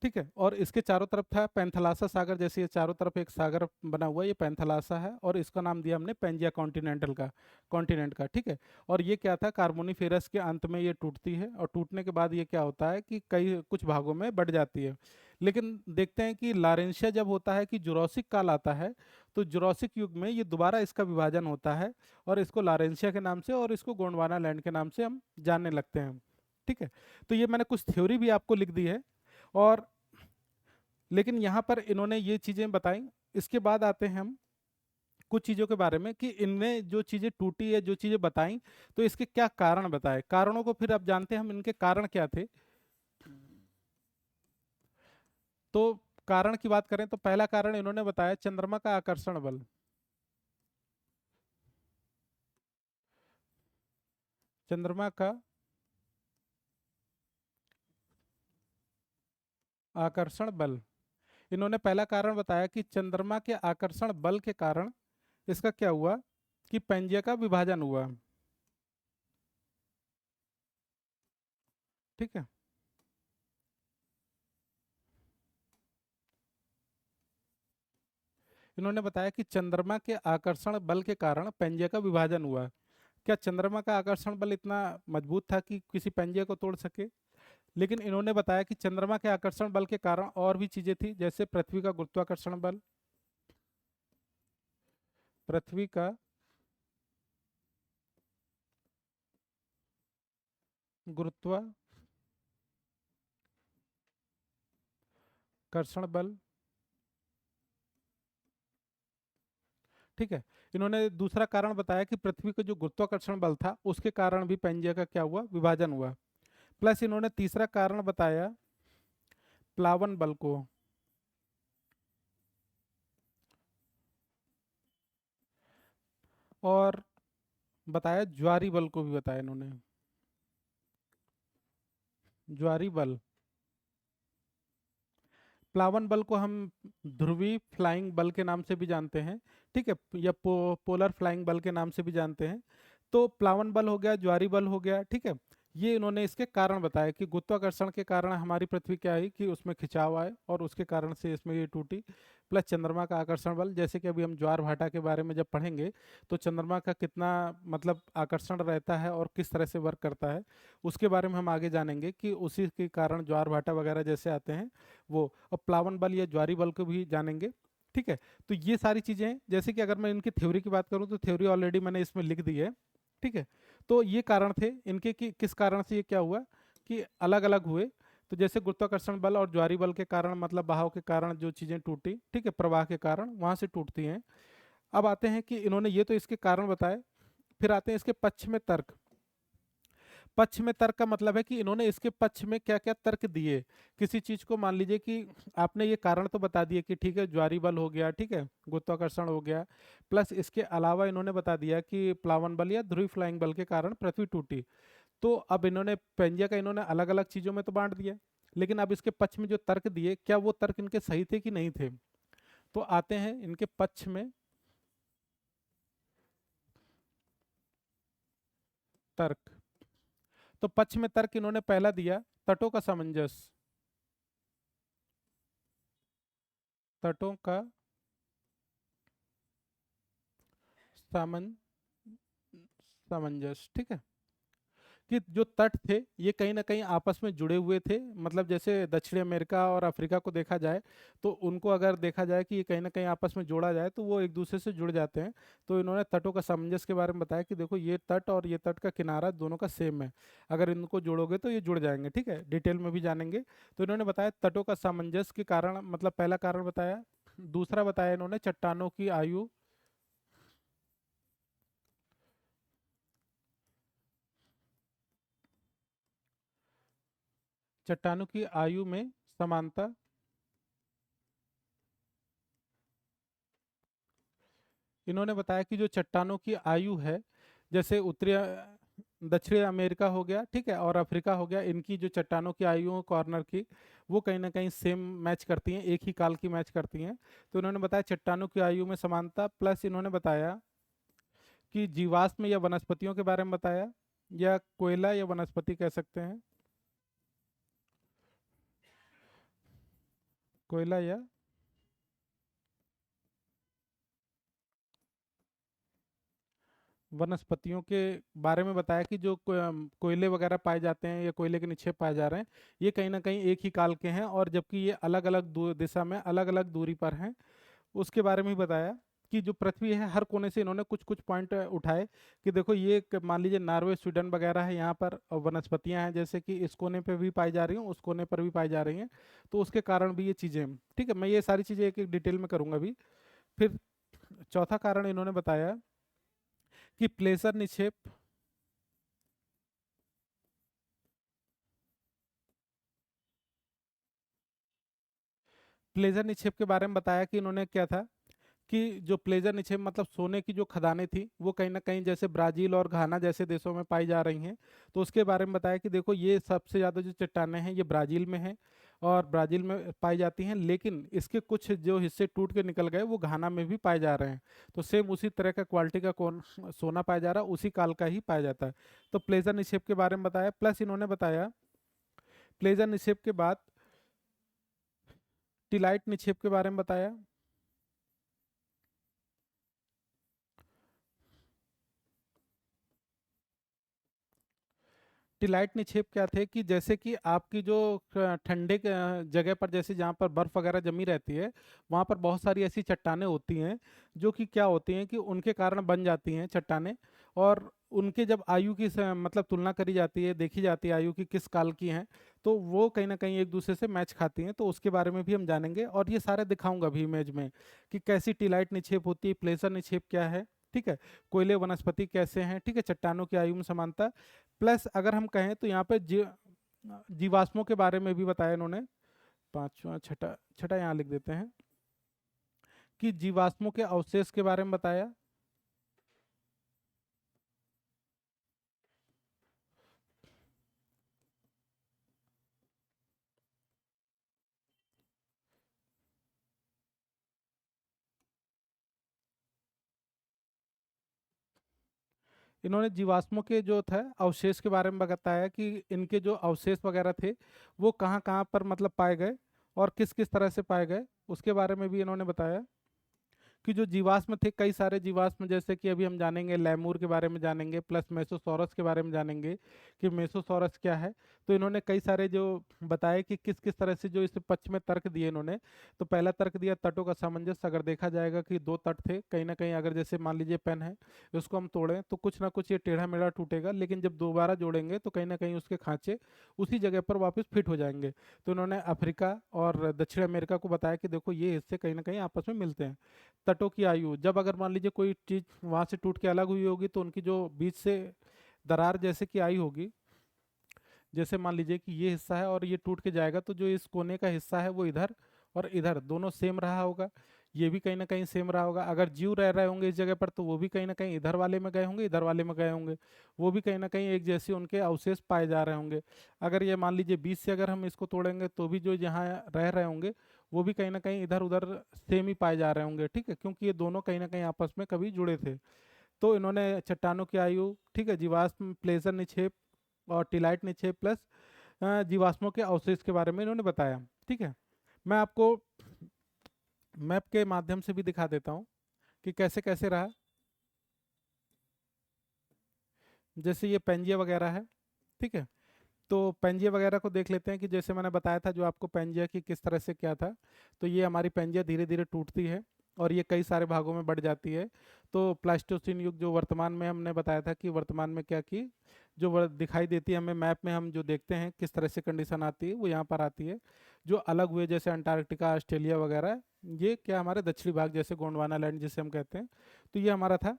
Speaker 1: ठीक है, और इसके चारों तरफ था पैंथलासा सागर, जैसे ये चारों तरफ एक सागर बना हुआ है, ये पैंथलासा है, और इसका नाम दिया हमने पेंजिया कॉन्टिनेंटल का, कॉन्टिनेंट का, ठीक है। और ये क्या था, कार्बोनीफेरस के अंत में ये टूटती है, और टूटने के बाद ये क्या होता है कि कई कुछ भागों में बढ़ जाती है। लेकिन देखते हैं कि लारेंशिया जब होता है कि जुरासिक काल आता है, तो जुरासिक युग में ये दोबारा इसका विभाजन होता है, और इसको लारेंशिया के नाम से और इसको गोंडवाना लैंड के नाम से हम जानने लगते हैं, ठीक है। तो ये मैंने कुछ थ्योरी भी आपको लिख दी है। और लेकिन यहाँ पर इन्होंने ये चीजें बताई। इसके बाद आते हैं हम कुछ चीजों के बारे में कि इनने जो चीजें टूटी है, जो चीजें बताई, तो इसके क्या कारण बताए। कारणों को फिर अब जानते हैं हम, इनके कारण क्या थे। तो कारण की बात करें तो पहला कारण इन्होंने बताया चंद्रमा का आकर्षण बल। चंद्रमा का आकर्षण बल, इन्होंने पहला कारण बताया कि चंद्रमा के आकर्षण बल के कारण इसका क्या हुआ कि पेंजिया का विभाजन हुआ। ठीक है। इन्होंने बताया कि चंद्रमा के आकर्षण बल के कारण पेंजिया का विभाजन हुआ। क्या चंद्रमा का आकर्षण बल इतना मजबूत था कि किसी पेंजिया को तोड़ सके? लेकिन इन्होंने बताया कि चंद्रमा के आकर्षण बल के कारण और भी चीजें थी, जैसे पृथ्वी का गुरुत्वाकर्षण बल। पृथ्वी का गुरुत्वाकर्षण बल। ठीक है। इन्होंने दूसरा कारण बताया कि पृथ्वी का जो गुरुत्वाकर्षण बल था उसके कारण भी पेंजिया का क्या हुआ, विभाजन हुआ। प्लस इन्होंने तीसरा कारण बताया प्लावन बल को। और बताया ज्वारी बल को भी बताया इन्होंने। ज्वारी बल, प्लावन बल को हम ध्रुवी फ्लाइंग बल के नाम से भी जानते हैं। ठीक है, या पोलर फ्लाइंग बल के नाम से भी जानते हैं। तो प्लावन बल हो गया, ज्वारी बल हो गया। ठीक है। ये इन्होंने इसके कारण बताया कि गुरुत्वाकर्षण के कारण हमारी पृथ्वी क्या है कि उसमें खिंचाव आए और उसके कारण से इसमें ये टूटी। प्लस चंद्रमा का आकर्षण बल, जैसे कि अभी हम ज्वार भाटा के बारे में जब पढ़ेंगे तो चंद्रमा का कितना मतलब आकर्षण रहता है और किस तरह से वर्क करता है उसके बारे में हम आगे जानेंगे कि उसी के कारण ज्वार भाटा वगैरह जैसे आते हैं वो। और प्लावन बल या ज्वारी बल को भी जानेंगे। ठीक है। तो ये सारी चीजें हैं। जैसे कि अगर मैं इनकी थ्योरी की बात करूं तो थ्योरी ऑलरेडी मैंने इसमें लिख दी है। ठीक है। तो ये कारण थे इनके कि किस कारण से ये क्या हुआ कि अलग अलग हुए। तो जैसे गुरुत्वाकर्षण बल और ज्वारी बल के कारण मतलब बहाव के कारण जो चीजें टूटी, ठीक है, प्रवाह के कारण वहां से टूटती हैं। अब आते हैं कि इन्होंने ये तो इसके कारण बताए, फिर आते हैं इसके पक्ष में तर्क। पक्ष में तर्क का मतलब है कि इन्होंने इसके पक्ष में क्या क्या तर्क दिए। किसी चीज को मान लीजिए कि आपने ये कारण तो बता दिए कि ठीक है ज्वारी बल हो गया, ठीक है, गुरुत्वाकर्षण हो गया, प्लस इसके अलावा इन्होंने बता दिया कि प्लावन बल या ध्रुवी फ्लाइंग बल के कारण पृथ्वी टूटी। तो अब इन्होंने पेंजिया का इन्होंने अलग अलग चीजों में तो बांट दिया, लेकिन अब इसके पक्ष में जो तर्क दिए क्या वो तर्क इनके सही थे कि नहीं थे। तो आते हैं इनके पक्ष में तर्क। तो पक्ष में तर्क इन्होंने पहला दिया तटों का सामंजस्य। तटों का सामन सामंजस्य। ठीक है। कि जो तट थे ये कहीं ना कहीं आपस में जुड़े हुए थे। मतलब जैसे दक्षिण अमेरिका और अफ्रीका को देखा जाए तो उनको अगर देखा जाए कि ये कहीं ना कहीं आपस में जोड़ा जाए तो वो एक दूसरे से जुड़ जाते हैं। तो इन्होंने तटों का सामंजस्य के बारे में बताया कि देखो ये तट और ये तट का किनारा दोनों का सेम है, अगर इनको जोड़ोगे तो ये जुड़ जाएंगे। ठीक है, डिटेल में भी जानेंगे। तो इन्होंने बताया तटों का सामंजस्य के कारण, मतलब पहला कारण बताया। दूसरा बताया इन्होंने चट्टानों की आयु। चट्टानों की आयु में समानता। इन्होंने बताया कि जो चट्टानों की आयु है, जैसे दक्षिण अमेरिका हो गया, ठीक है, और अफ्रीका हो गया, इनकी जो चट्टानों की आयु है कॉर्नर की वो कहीं ना कहीं सेम मैच करती हैं, एक ही काल की मैच करती हैं। तो इन्होंने बताया चट्टानों की आयु में समानता। प्लस इन्होंने बताया कि जीवाश्म या वनस्पतियों के बारे में बताया, या कोयला या वनस्पति कह सकते हैं, कोयला या वनस्पतियों के बारे में बताया कि जो कोयले वगैरह पाए जाते हैं या कोयले के निक्षेप पाए जा रहे हैं ये कहीं ना कहीं एक ही काल के हैं और जबकि ये अलग अलग दिशा में अलग अलग दूरी पर हैं, उसके बारे में भी बताया। कि जो पृथ्वी है हर कोने से इन्होंने कुछ कुछ पॉइंट उठाए कि देखो ये मान लीजिए नॉर्वे स्वीडन वगैरह है, यहाँ पर वनस्पतियां हैं जैसे कि इस कोने पे भी पाई जा रही हैं, उस कोने पर भी पाई जा रही हैं, तो उसके कारण भी ये चीज़ें हैं। ठीक है, मैं ये सारी चीज़ें एक एक डिटेल में करूंगा अभी। फिर चौथा कारण इन्होंने बताया कि प्लेजर निक्षेप। प्लेजर निक्षेप के बारे में बताया कि इन्होंने क्या था कि जो प्लेजर निक्षेप मतलब सोने की जो खदानें थी वो कहीं ना कहीं जैसे ब्राजील और घाना जैसे देशों में पाई जा रही हैं। तो उसके बारे में बताया कि देखो ये सबसे ज़्यादा जो चट्टानें हैं ये ब्राज़ील में हैं और ब्राज़ील में पाई जाती हैं, लेकिन इसके कुछ जो हिस्से टूट के निकल गए वो घाना में भी पाए जा रहे हैं। तो सेम उसी तरह का क्वालिटी का कौन सोना पाया जा रहा है, उसी काल का ही पाया जाता है। तो प्लेजर निक्षेप के बारे में बताया, प्लस इन्होंने बताया प्लेजर निक्षेप के बाद टिलाइट निक्षेप के बारे में बताया। टिलाइट निक्षेप क्या थे कि जैसे कि आपकी जो ठंडे जगह पर जैसे जहाँ पर बर्फ वगैरह जमी रहती है, वहाँ पर बहुत सारी ऐसी चट्टानें होती हैं जो कि क्या होती हैं कि उनके कारण बन जाती हैं चट्टानें। और उनके जब आयु की मतलब तुलना करी जाती है, देखी जाती है आयु की किस काल की हैं, तो वो कहीं ना कहीं एक दूसरे से मैच खाती हैं। तो उसके बारे में भी हम जानेंगे और ये सारे दिखाऊंगा भी इमेज में कि कैसी टिलाइट निक्षेप होती है, प्लेसर निक्षेप क्या है। ठीक है, कोयले वनस्पति कैसे हैं, ठीक है, चट्टानों की आयु में समानता। प्लस अगर हम कहें तो यहाँ पे जीवाश्मों के बारे में भी बताया इन्होंने। पांचवा छठा छठा यहाँ लिख देते हैं कि जीवाश्मों के अवशेष के बारे में बताया। इन्होंने जीवाश्मों के जो था अवशेष के बारे में बताया कि इनके जो अवशेष वगैरह थे वो कहाँ कहाँ पर मतलब पाए गए और किस किस तरह से पाए गए, उसके बारे में भी इन्होंने बताया। कि जो जीवाश्म थे कई सारे जीवाश्म जैसे कि अभी हम जानेंगे लैमूर के बारे में जानेंगे, प्लस मेसोसॉरस के बारे में जानेंगे कि मेसोसॉरस क्या है। तो इन्होंने कई सारे जो बताए कि किस किस तरह से जो इस पक्ष में तर्क दिए इन्होंने। तो पहला तर्क दिया तटों का सामंजस्य। अगर देखा जाएगा कि दो तट थे कहीं ना कहीं, अगर जैसे मान लीजिए पेन है, उसको हम तोड़ें तो कुछ ना कुछ ये टेढ़ा मेढ़ा टूटेगा, लेकिन जब दोबारा जोड़ेंगे तो कहीं ना कहीं उसके खांचे उसी जगह पर वापस फिट हो जाएंगे। तो इन्होंने अफ्रीका और दक्षिण अमेरिका को बताया कि देखो ये हिस्से कहीं ना कहीं आपस में मिलते हैं। तटों की आयु, जब अगर मान लीजिए कोई चीज वहां से टूट के अलग हुई होगी तो उनकी जो बीच से दरार जैसे कि आई होगी, जैसे मान लीजिए कि ये हिस्सा है और ये टूट के जाएगा तो जो इस कोने का हिस्सा है वो इधर और इधर दोनों सेम रहा होगा, ये भी कहीं ना कहीं सेम रहा होगा। अगर जीव रह रहे होंगे इस जगह पर तो वो भी कहीं ना कहीं इधर वाले में गए होंगे, इधर वाले में गए होंगे, वो भी कहीं ना कहीं एक जैसे उनके अवशेष पाए जा रहे होंगे। अगर ये मान लीजिए बीच से अगर हम इसको तोड़ेंगे तो भी जो यहाँ रह रहे होंगे वो भी कहीं ना कहीं इधर उधर सेम ही पाए जा रहे होंगे। ठीक है, क्योंकि ये दोनों कहीं ना कहीं आपस में कभी जुड़े थे। तो इन्होंने चट्टानों की आयु, ठीक है, जीवाश्म, प्लेजर निक्षेप और टिलाइट निक्षेप प्लस जीवाश्मों के अवशेष के बारे में इन्होंने बताया। ठीक है, मैं आपको मैप के माध्यम से भी दिखा देता हूँ कि कैसे कैसे रहा। जैसे ये पेंजिया वगैरह है, ठीक है, तो पेंजिया वगैरह को देख लेते हैं कि जैसे मैंने बताया था जो आपको पेंजिया की किस तरह से क्या था। तो ये हमारी पेंजिया धीरे धीरे टूटती है और ये कई सारे भागों में बढ़ जाती है। तो प्लास्टोसिन युग जो वर्तमान में हमने बताया था कि वर्तमान में क्या की जो दिखाई देती है हमें मैप में, हम जो देखते हैं किस तरह से कंडीशन आती है वो यहाँ पर आती है। जो अलग हुए जैसे अंटार्कटिका ऑस्ट्रेलिया वगैरह, ये क्या हमारे दक्षिणी भाग जैसे गोंडवाना लैंड जिसे हम कहते हैं, तो ये हमारा था।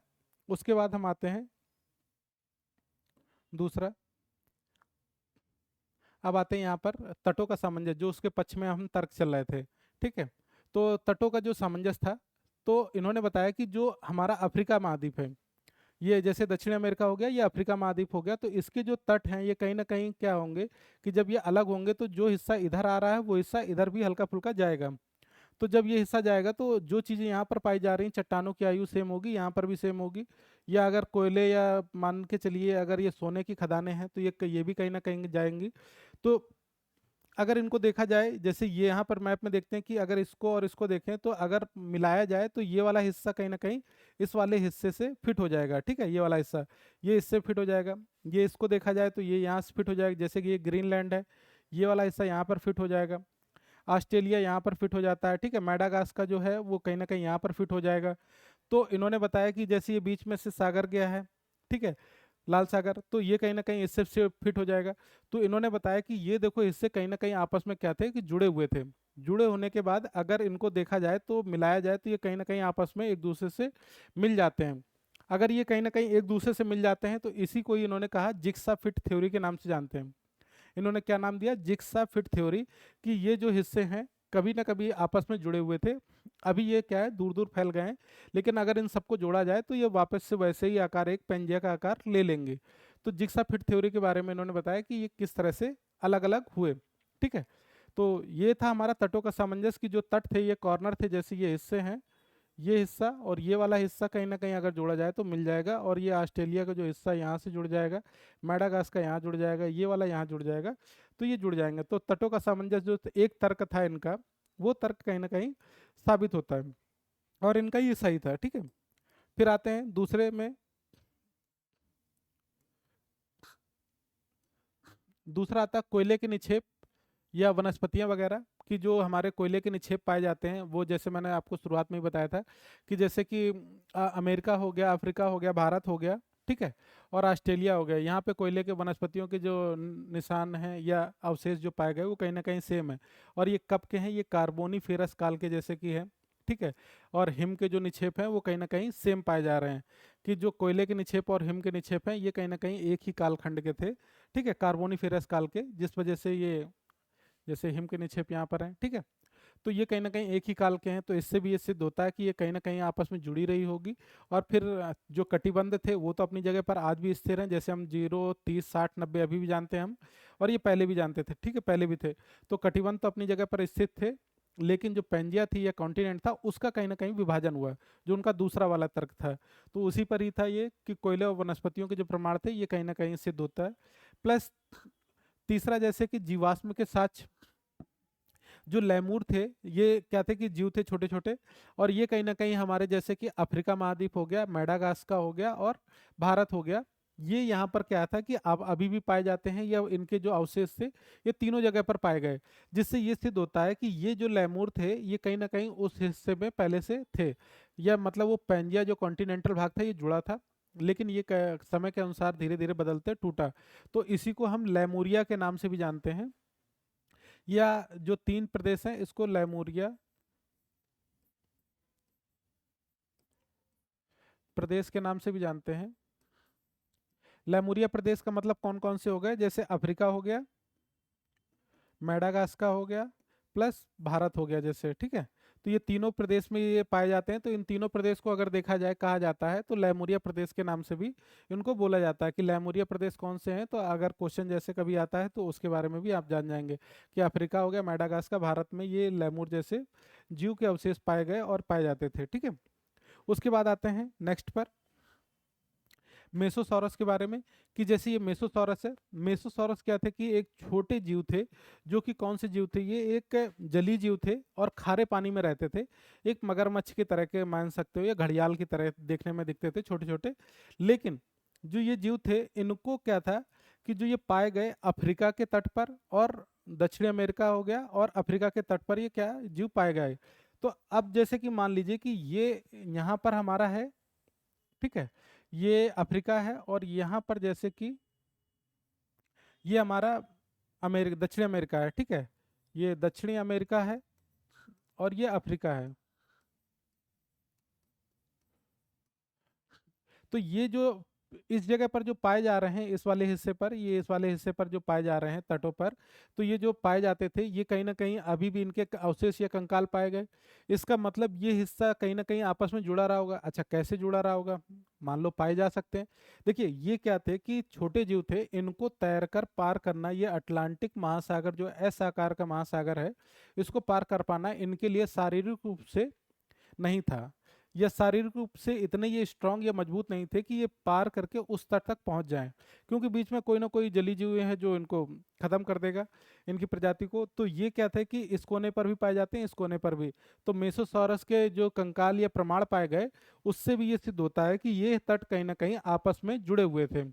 Speaker 1: उसके बाद हम आते हैं दूसरा, अब आते हैं यहाँ पर तटों का सामंजस्य, जो उसके पक्ष में हम तर्क चल रहे थे। ठीक है, तो तटों का जो सामंजस्य था, तो इन्होंने बताया कि जो हमारा अफ्रीका महाद्वीप है, ये जैसे दक्षिण अमेरिका हो गया, ये अफ्रीका महाद्वीप हो गया, तो इसके जो तट हैं ये कहीं ना कहीं क्या होंगे कि जब ये अलग होंगे तो जो हिस्सा इधर आ रहा है वो हिस्सा इधर भी हल्का फुल्का जाएगा। तो जब ये हिस्सा जाएगा तो जो चीज़ें यहाँ पर पाई जा रही हैं चट्टानों की आयु सेम होगी, यहाँ पर भी सेम होगी। या अगर कोयले या मान के चलिए अगर ये सोने की खदानें हैं तो ये भी कहीं ना कहीं जाएंगी। तो अगर इनको देखा जाए जैसे ये यहाँ पर मैप में देखते हैं कि अगर इसको और इसको देखें तो अगर मिलाया जाए तो ये वाला हिस्सा कहीं ना कहीं इस वाले हिस्से से फिट हो जाएगा। ठीक है, ये वाला हिस्सा ये इससे फिट हो जाएगा। ये इसको देखा जाए तो ये यहाँ से फिट हो जाएगा, जैसे कि ये ग्रीनलैंड है, ये वाला हिस्सा यहाँ पर फिट हो जाएगा। ऑस्ट्रेलिया यहाँ पर फिट हो जाता है। ठीक है, मेडागास्कर जो है वो कहीं ना कहीं यहाँ पर फिट हो जाएगा। तो इन्होंने बताया कि जैसे ये बीच में से सागर गया है, ठीक है, लाल सागर, तो ये कहीं ना कहीं इससे से फिट हो जाएगा। तो इन्होंने बताया कि ये देखो इससे कहीं ना कहीं आपस में क्या थे कि जुड़े हुए थे। जुड़े होने के बाद अगर इनको देखा जाए तो मिलाया जाए तो ये कहीं ना कहीं आपस में एक दूसरे से मिल जाते हैं। अगर ये कहीं ना कहीं एक दूसरे से मिल जाते हैं तो इसी को ही इन्होंने कहा जिग्सा फिट थ्योरी के नाम से जानते हैं। इन्होंने क्या नाम दिया, जिग्सा फिट थ्योरी, कि ये जो हिस्से हैं कभी ना कभी आपस में जुड़े हुए थे, अभी ये क्या है दूर दूर फैल गए हैं, लेकिन अगर इन सबको जोड़ा जाए तो ये वापस से वैसे ही आकार, एक पेंजिया का आकार ले लेंगे। तो जिग्सा फिट थ्योरी के बारे में इन्होंने बताया कि ये किस तरह से अलग अलग हुए। ठीक है, तो ये था हमारा तटों का सामंजस्य, की जो तट थे ये कॉर्नर थे, जैसे ये हिस्से हैं, ये हिस्सा और ये वाला हिस्सा कहीं ना कहीं अगर जोड़ा जाए तो मिल जाएगा, और ये ऑस्ट्रेलिया का जो हिस्सा यहाँ से जुड़ जाएगा, मेडागास्कर यहाँ जुड़ जाएगा, ये वाला यहाँ जुड़ जाएगा, तो ये जुड़ जाएंगे। तो तटों का सामंजस्य जो एक तर्क था इनका, वो तर्क कहीं ना कहीं साबित होता है, और इनका ये सही था। ठीक है, फिर आते हैं दूसरे में, दूसरा आता है कोयले के निक्षेप या वनस्पतियां वगैरह, कि जो हमारे कोयले के निक्षेप पाए जाते हैं, वो जैसे मैंने आपको शुरुआत में ही बताया था कि जैसे कि अमेरिका हो गया, अफ्रीका हो गया, भारत हो गया, ठीक है, और ऑस्ट्रेलिया हो गया, यहाँ पे कोयले के वनस्पतियों के जो निशान हैं या अवशेष जो पाए गए वो कहीं ना कहीं सेम है। और ये कब के हैं, ये कार्बोनीफेरस काल के जैसे कि है, ठीक है, और हिम के जो निक्षेप हैं वो कहीं ना कहीं सेम पाए जा रहे हैं, कि जो कोयले के निक्षेप और हिम के निक्षेप हैं ये कहीं ना कहीं एक ही कालखंड के थे, ठीक है, कार्बोनीफेरस काल के, जिस वजह से ये जैसे हिम के निक्षेप यहाँ पर हैं, ठीक है, तो ये कहीं ना कहीं एक ही काल के हैं, तो इससे भी ये सिद्ध होता है कि ये कहीं ना कहीं आपस में जुड़ी रही होगी। और फिर जो कटिबंध थे वो तो अपनी जगह पर आज भी स्थिर हैं, जैसे हम 0, 30, 60, 90 अभी भी जानते हैं हम, और ये पहले भी जानते थे, ठीक है, पहले भी थे। तो कटिबंध तो अपनी जगह पर स्थित थे, लेकिन जो पेंजिया थी या कॉन्टिनेंट था उसका कहीं ना कहीं विभाजन हुआ, जो उनका दूसरा वाला तर्क था, तो उसी पर ही था ये कि कोयले और वनस्पतियों के जो प्रमाण थे ये कहीं ना कहीं सिद्ध होता है। प्लस तीसरा, जैसे कि जीवाश्म के साक्ष्य, जो लैमूर थे ये क्या थे कि जीव थे छोटे छोटे, और ये कहीं ना कहीं हमारे जैसे कि अफ्रीका महाद्वीप हो गया, मेडागास्कर हो गया और भारत हो गया, ये यहाँ पर क्या था कि अब अभी भी पाए जाते हैं, या इनके जो अवशेष थे ये तीनों जगह पर पाए गए, जिससे ये सिद्ध होता है कि ये जो लैमूर थे ये कहीं ना कहीं उस हिस्से में पहले से थे, या मतलब वो पेंजिया जो कॉन्टिनेंटल भाग था ये जुड़ा था, लेकिन ये समय के अनुसार धीरे धीरे बदलते टूटा, तो इसी को हम लैमूरिया के नाम से भी जानते हैं, या जो तीन प्रदेश हैं इसको लैमूरिया प्रदेश के नाम से भी जानते हैं। लैमूरिया प्रदेश का मतलब कौन कौन से हो गए, जैसे अफ्रीका हो गया, मेडागास्कर हो गया, प्लस भारत हो गया जैसे, ठीक है, तो ये तीनों प्रदेश में ये पाए जाते हैं। तो इन तीनों प्रदेश को अगर देखा जाए कहा जाता है तो लैमूरिया प्रदेश के नाम से भी इनको बोला जाता है, कि लैमूरिया प्रदेश कौन से हैं, तो अगर क्वेश्चन जैसे कभी आता है तो उसके बारे में भी आप जान जाएंगे कि अफ्रीका हो गया, मेडागास्कर, भारत में ये लैमूर जैसे जीव के अवशेष पाए गए और पाए जाते थे। ठीक है, उसके बाद आते हैं नेक्स्ट पर मेसोसॉरस के बारे में, कि जैसे ये मेसोसॉरस है, मेसोसॉरस क्या थे कि एक छोटे जीव थे, जो कि कौन से जीव थे, ये एक जलीय जीव थे और खारे पानी में रहते थे, एक मगरमच्छ की तरह के मान सकते हो या घड़ियाल की तरह देखने में दिखते थे, छोटे छोटे। लेकिन जो ये जीव थे इनको क्या था कि जो ये पाए गए अफ्रीका के तट पर, और दक्षिण अमेरिका हो गया और अफ्रीका के तट पर ये क्या जीव पाए गए। तो अब जैसे कि मान लीजिए कि ये यहाँ पर हमारा है, ठीक है, ये अफ्रीका है, और यहाँ पर जैसे कि ये हमारा अमेरिका, दक्षिणी अमेरिका है, ठीक है, ये दक्षिणी अमेरिका है और ये अफ्रीका है। तो ये जो इस जगह पर जो पाए जा रहे हैं, इस वाले हिस्से पर, ये इस वाले हिस्से पर जो पाए जा रहे हैं तटों पर, तो ये जो पाए जाते थे ये कहीं ना कहीं अभी भी इनके अवशेष या कंकाल पाए गए। इसका मतलब ये हिस्सा कहीं ना कहीं आपस में जुड़ा रहा होगा। अच्छा, कैसे जुड़ा रहा होगा, मान लो पाए जा सकते हैं। देखिए ये क्या थे कि छोटे जीव थे, इनको तैरकर पार करना, ये अटलांटिक महासागर जो एस आकार का महासागर है, इसको पार कर पाना इनके लिए शारीरिक रूप से नहीं था, या शारीरिक रूप से इतने ये स्ट्रांग या मजबूत नहीं थे कि ये पार करके उस तट तक पहुंच जाएं, क्योंकि बीच में कोई ना कोई जली जीव हैं जो इनको खत्म कर देगा, इनकी प्रजाति को। तो ये क्या थे कि इस कोने पर भी पाए जाते हैं, इस कोने पर भी। तो मेसोसॉरस के जो कंकाल या प्रमाण पाए गए उससे भी ये सिद्ध होता है कि ये तट कहीं ना कहीं आपस में जुड़े हुए थे।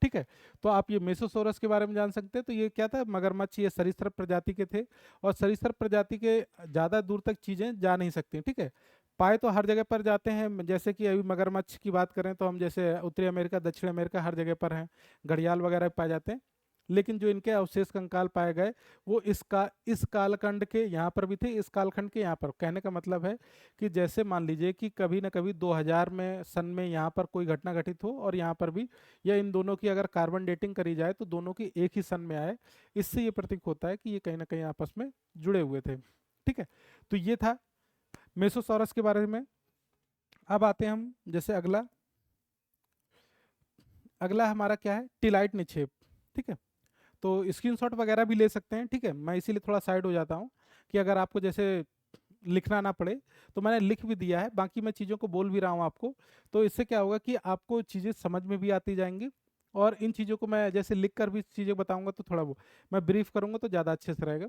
Speaker 1: ठीक है, तो आप ये मेसोसोरस के बारे में जान सकते हैं। तो ये क्या था, मगरमच्छ, ये सरीसृप प्रजाति के थे, और सरीसृप प्रजाति के ज़्यादा दूर तक चीज़ें जा नहीं सकती, ठीक है। पाए तो हर जगह पर जाते हैं, जैसे कि अभी मगरमच्छ की बात करें तो हम जैसे उत्तरी अमेरिका, दक्षिण अमेरिका, हर जगह पर हैं। घड़ियाल वगैरह पाए जाते हैं। लेकिन जो इनके अवशेष कंकाल पाए गए वो इस कालखंड के यहाँ पर भी थे, इस कालखंड के यहाँ पर। कहने का मतलब है कि जैसे मान लीजिए कि कभी ना कभी 2000 में सन में यहाँ पर कोई घटना घटित हो और यहाँ पर भी, या इन दोनों की अगर कार्बन डेटिंग करी जाए तो दोनों की एक ही सन में आए। इससे ये प्रतीक होता है कि ये कहीं ना कहीं आपस में जुड़े हुए थे। ठीक है, तो ये था मेसोसॉरस के बारे में। अब आते हैं हम जैसे अगला, अगला हमारा क्या है, टिलाइट निक्षेप। ठीक है, तो स्क्रीनशॉट वगैरह भी ले सकते हैं। ठीक है, मैं इसीलिए थोड़ा साइड हो जाता हूँ कि अगर आपको जैसे लिखना ना पड़े, तो मैंने लिख भी दिया है, बाकी मैं चीज़ों को बोल भी रहा हूँ आपको। तो इससे क्या होगा कि आपको चीज़ें समझ में भी आती जाएंगी, और इन चीज़ों को मैं जैसे लिख कर भी चीज़ें बताऊंगा तो थोड़ा वो मैं ब्रीफ करूंगा तो ज़्यादा अच्छे से रहेगा।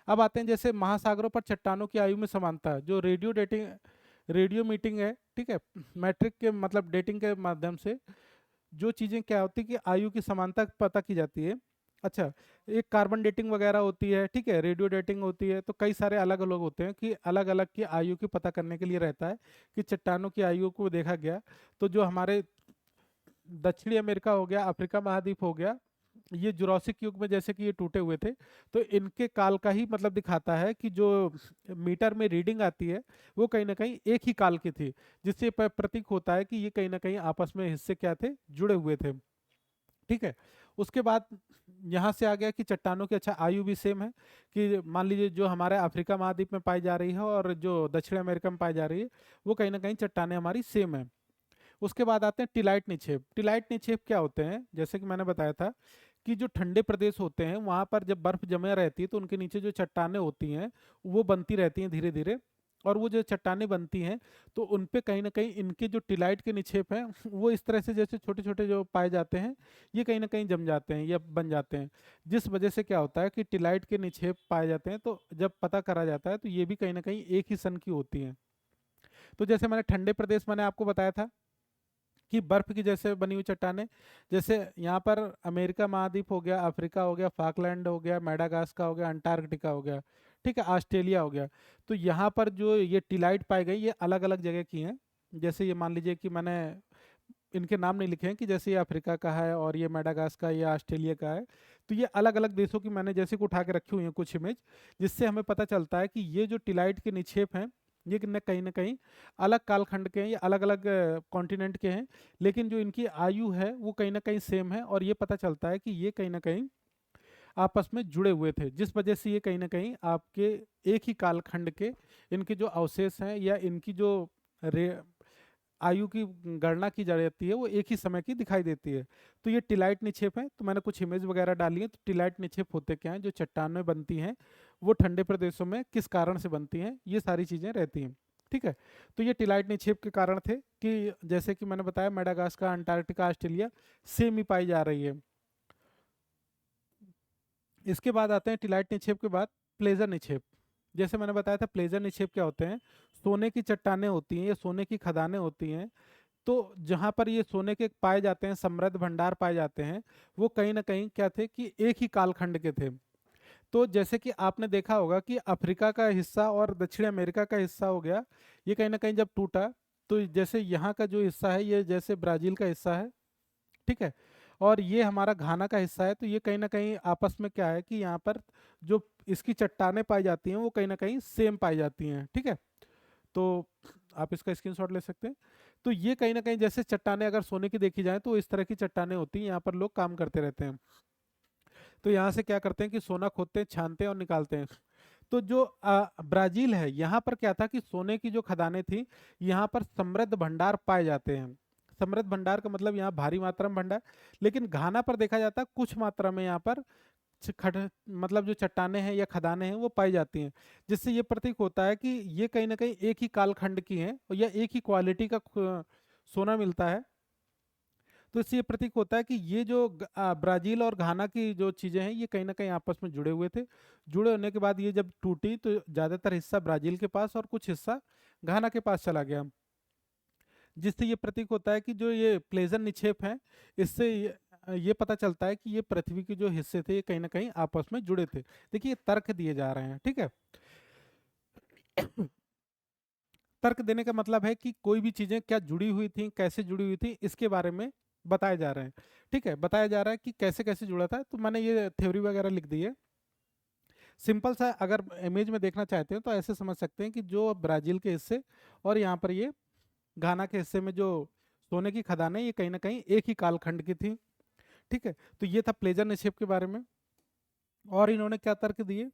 Speaker 1: अब आते हैं जैसे महासागरों पर चट्टानों की आयु में समानता, जो रेडियो मीटिंग है। ठीक है, मैट्रिक के मतलब डेटिंग के माध्यम से जो चीज़ें क्या होती है कि आयु की समानता पता की जाती है। अच्छा, एक कार्बन डेटिंग वगैरह होती है, ठीक है, रेडियो डेटिंग होती है, तो कई सारे अलग अलग होते हैं कि अलग अलग की आयु की पता करने के लिए रहता है कि चट्टानों की आयु को देखा गया। तो जो हमारे दक्षिणी अमेरिका हो गया, अफ्रीका महाद्वीप हो गया, ये जुरासिक युग में जैसे कि ये टूटे हुए थे, तो इनके काल का ही मतलब दिखाता है कि जो मीटर में रीडिंग आती है वो कहीं ना कहीं एक ही काल की थी, जिससे प्रतीक होता है कि ये कहीं ना कहीं आपस में हिस्से क्या थे, जुड़े हुए थे। ठीक है, उसके बाद यहाँ से आ गया कि चट्टानों की अच्छा आयु भी सेम है, कि मान लीजिए जो हमारे अफ्रीका महाद्वीप में पाई जा रही है और जो दक्षिण अमेरिका में पाई जा रही है, वो कहीं ना कहीं चट्टानें हमारी सेम है। उसके बाद आते हैं टिलाइट निक्षेप। टिलाइट निक्षेप क्या होते हैं, जैसे कि मैंने बताया था कि जो ठंडे प्रदेश होते हैं वहां पर जब बर्फ जमे रहती है तो उनके नीचे जो चट्टानें होती हैं वो बनती रहती हैं धीरे धीरे, और वो जो चट्टानें बनती हैं तो उन पे कहीं ना कहीं इनके जो टिलाइट के निक्षेप हैं वो इस तरह से जैसे छोटे छोटे जो पाए जाते हैं, ये कहीं ना कहीं जम जाते हैं या बन जाते हैं, जिस वजह से क्या होता है कि टिलाइट के निक्षेप पाए जाते हैं। तो जब पता करा जाता है तो ये भी कहीं ना कहीं एक ही सन की होती हैं। तो जैसे मैंने ठंडे प्रदेश मैंने आपको बताया था कि बर्फ की जैसे बनी हुई चट्टानें, जैसे यहाँ पर अमेरिका महाद्वीप हो गया, अफ्रीका हो गया, फाकलैंड हो गया, मेडागास्कर हो गया, अंटार्कटिका हो गया, ठीक है, ऑस्ट्रेलिया हो गया। तो यहाँ पर जो ये टिलाइट पाई गई ये अलग अलग जगह की हैं। जैसे ये मान लीजिए कि मैंने इनके नाम नहीं लिखे हैं कि जैसे ये अफ्रीका का है और ये मेडागास्कर या ऑस्ट्रेलिया का है, तो ये अलग अलग देशों की मैंने जैसे कि उठा के रखी हुई हैं कुछ इमेज, जिससे हमें पता चलता है कि ये जो टिलाइट के निक्षेप हैं ये न कहीं अलग कालखंड के हैं या अलग अलग कॉन्टिनेंट के हैं, लेकिन जो इनकी आयु है वो कहीं ना कहीं सेम है, और ये पता चलता है कि ये कहीं ना कहीं आपस में जुड़े हुए थे, जिस वजह से ये कहीं ना कहीं आपके एक ही कालखंड के इनके जो अवशेष हैं या इनकी जो रे आयु की गणना की जाती है वो एक ही समय की दिखाई देती है। तो ये टिलाइट निक्षेप है, तो मैंने कुछ इमेज वगैरह डाली है। तो टिलाइट निक्षेप होते क्या हैं, जो चट्टानें बनती हैं वो ठंडे प्रदेशों में किस कारण से बनती हैं, ये सारी चीज़ें रहती हैं। ठीक है, तो ये टिलाइट निक्षेप के कारण थे कि जैसे कि मैंने बताया मेडागास्कर, अंटार्कटिका, ऑस्ट्रेलिया सेम ही पाई जा रही है। इसके बाद आते हैं टिलाइट निक्षेप के बाद प्लेजर निक्षेप। जैसे मैंने बताया था प्लेजर निक्षेप क्या होते हैं, सोने की चट्टानें होती हैं या सोने की खदानें होती हैं। तो जहाँ पर ये सोने के पाए जाते हैं, समृद्ध भंडार पाए जाते हैं, वो कहीं ना कहीं क्या थे कि एक ही कालखंड के थे। तो जैसे कि आपने देखा होगा कि अफ्रीका का हिस्सा और दक्षिण अमेरिका का हिस्सा हो गया, ये कहीं ना कहीं जब टूटा, तो जैसे यहाँ का जो हिस्सा है ये जैसे ब्राजील का हिस्सा है, ठीक है, और ये हमारा घाना का हिस्सा है। तो ये कहीं ना कहीं आपस में क्या है कि यहाँ पर जो इसकी चट्टानें पाई जाती हैं वो कहीं ना कहीं सेम पाई जाती हैं। ठीक है, तो आप इसका स्क्रीनशॉट ले सकते हैं। तो ये कहीं ना कहीं जैसे चट्टानें अगर सोने की देखी जाए तो इस तरह की चट्टानें होती हैं, यहाँ पर लोग काम करते रहते हैं। तो यहाँ से क्या करते हैं कि सोना खोदते हैं, छानते हैं और निकालते हैं। तो जो ब्राजील है यहाँ पर क्या था कि सोने की जो खदानें थी, यहाँ पर समृद्ध भंडार पाए जाते हैं। समृद्ध भंडार का मतलब यहाँ भारी मात्रा में भंडार, लेकिन घाना पर देखा जाता है कुछ मात्रा में यहाँ पर खड़ मतलब जो चट्टानें हैं या खदानें हैं वो पाई जाती हैं, जिससे ये प्रतीक होता है कि ये कहीं ना कहीं एक ही कालखंड की हैं और या एक ही क्वालिटी का सोना मिलता है। तो इससे ये प्रतीक होता है कि ये जो ब्राजील और घाना की जो चीज़ें हैं ये कहीं ना कहीं आपस में जुड़े हुए थे। जुड़े होने के बाद ये जब टूटी तो ज़्यादातर हिस्सा ब्राजील के पास और कुछ हिस्सा घाना के पास चला गया, जिससे ये प्रतीक होता है कि जो ये प्लेजर निक्षेप हैं इससे ये पता चलता है कि ये पृथ्वी के जो हिस्से थे ये कहीं ना कहीं आपस में जुड़े थे। देखिए ये तर्क दिए जा रहे हैं, ठीक है। तर्क देने का मतलब है कि कोई भी चीजें क्या जुड़ी हुई थी, कैसे जुड़ी हुई थी, इसके बारे में बताया जा रहा है। ठीक है, बताया जा रहा है कि कैसे कैसे जुड़ा था। तो मैंने ये थ्योरी वगैरह लिख दी है। सिंपल सा अगर इमेज में देखना चाहते हैं तो ऐसे समझ सकते हैं कि जो ब्राजील के हिस्से और यहाँ पर ये घाना के हिस्से में जो सोने की खदानें, ये कहीं ना कहीं एक ही कालखंड की थी। ठीक है, तो ये था प्लेजर निक्षेप के बारे में। और इन्होंने क्या तर्क दिए,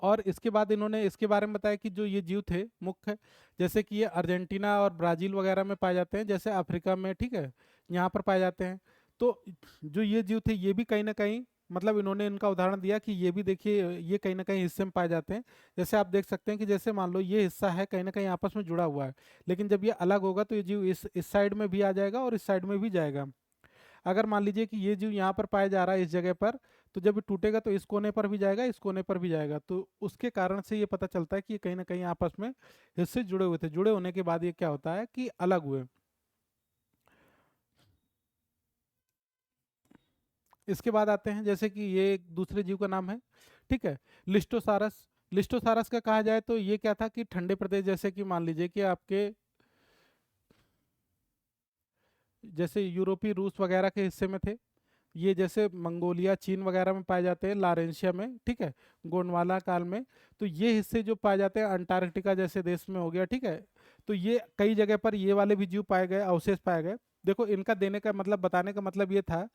Speaker 1: और इसके बाद इन्होंने इसके बारे में बताया कि जो ये जीव थे मुख्य, जैसे कि ये अर्जेंटीना और ब्राजील वगैरह में पाए जाते हैं, जैसे अफ्रीका में, ठीक है, यहाँ पर पाए जाते हैं। तो जो ये जीव थे ये भी कहीं ना कहीं, मतलब इन्होंने इनका उदाहरण दिया कि ये भी देखिए ये कहीं ना कहीं हिस्से में पाए जाते हैं। जैसे आप देख सकते हैं कि जैसे मान लो ये हिस्सा है कहीं ना कहीं आपस में जुड़ा हुआ है, लेकिन जब ये अलग होगा तो ये जीव इस साइड में भी आ जाएगा और इस साइड में भी जाएगा। अगर मान लीजिए कि ये जीव यहाँ पर पाया जा रहा है इस जगह पर, तो जब ये टूटेगा तो इस कोने पर भी जाएगा, इस कोने पर भी जाएगा। तो उसके कारण से ये पता चलता है कि ये कहीं ना कहीं आपस में हिस्से जुड़े हुए थे। जुड़े होने के बाद ये क्या होता है कि अलग हुए। इसके बाद आते हैं जैसे कि ये एक दूसरे जीव का नाम है, ठीक है, लिस्टोसारस। लिस्टोसारस का कहा जाए तो ये क्या था कि ठंडे प्रदेश, जैसे कि मान लीजिए कि आपके जैसे यूरोपीय रूस वगैरह के हिस्से में थे। ये जैसे मंगोलिया चीन वगैरह में पाए जाते हैं, लारेंशिया में, ठीक है, गोंडवाना काल में। तो ये हिस्से जो पाए जाते हैं अंटार्कटिका जैसे देश में हो गया, ठीक है। तो ये कई जगह पर ये वाले भी जीव पाए गए, अवशेष पाए गए। देखो इनका देने का मतलब, बताने का मतलब ये था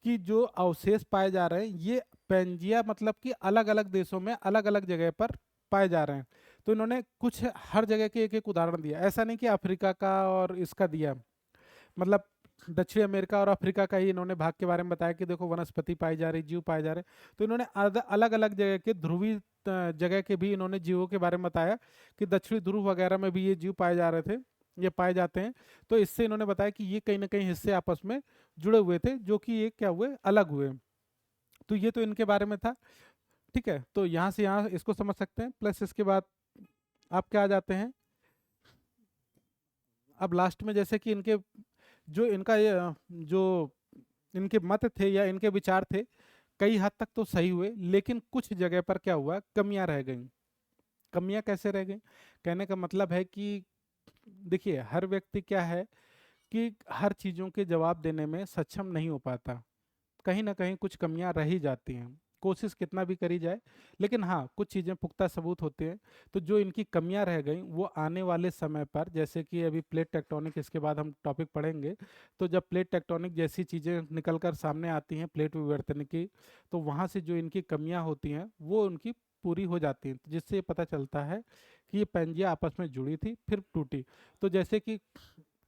Speaker 1: कि जो अवशेष पाए जा रहे हैं ये पेंजिया, मतलब कि अलग अलग देशों में अलग अलग जगह पर पाए जा रहे हैं। तो इन्होंने कुछ हर जगह के एक एक उदाहरण दिया, ऐसा नहीं कि अफ्रीका का और इसका दिया, मतलब दक्षिण अमेरिका और अफ्रीका का ही इन्होंने भाग के बारे में बताया कि देखो वनस्पति पाई जा रही, जीव पाए जा रहे। तो इन्होंने अलग अलग जगह के ध्रुवीय जगह के भी इन्होंने जीवों के बारे में बताया कि दक्षिणी ध्रुव वगैरह में भी ये जीव पाए जा रहे थे, ये पाए जाते हैं। तो इससे इन्होंने बताया कि ये कहीं ना कहीं हिस्से आपस में जुड़े हुए थे, जो कि ये क्या हुए, अलग हुए। तो ये तो इनके बारे में था। ठीक है, तो यहाँ से यहाँ इसको समझ सकते हैं। प्लस इसके बाद आप क्या आ जाते हैं, अब लास्ट में जैसे कि इनके जो इनका ये जो इनके मत थे या इनके विचार थे, कई हद तक तो सही हुए, लेकिन कुछ जगह पर क्या हुआ, कमियां रह गई। कमियां कैसे रह गई, कहने का मतलब है कि देखिए हर व्यक्ति क्या है कि हर चीज़ों के जवाब देने में सक्षम नहीं हो पाता। कहीं ना कहीं कुछ कमियां रह ही जाती हैं, कोशिश कितना भी करी जाए। लेकिन हाँ, कुछ चीज़ें पुख्ता सबूत होते हैं। तो जो इनकी कमियां रह गई वो आने वाले समय पर, जैसे कि अभी प्लेट टेक्टोनिक, इसके बाद हम टॉपिक पढ़ेंगे। तो जब प्लेट टेक्टोनिक जैसी चीज़ें निकल कर सामने आती हैं, प्लेट विवर्तन की, तो वहाँ से जो इनकी कमियां होती हैं वो उनकी पूरी हो जाती हैं, जिससे ये पता चलता है कि ये पेंजिया आपस में जुड़ी थी फिर टूटी। तो जैसे कि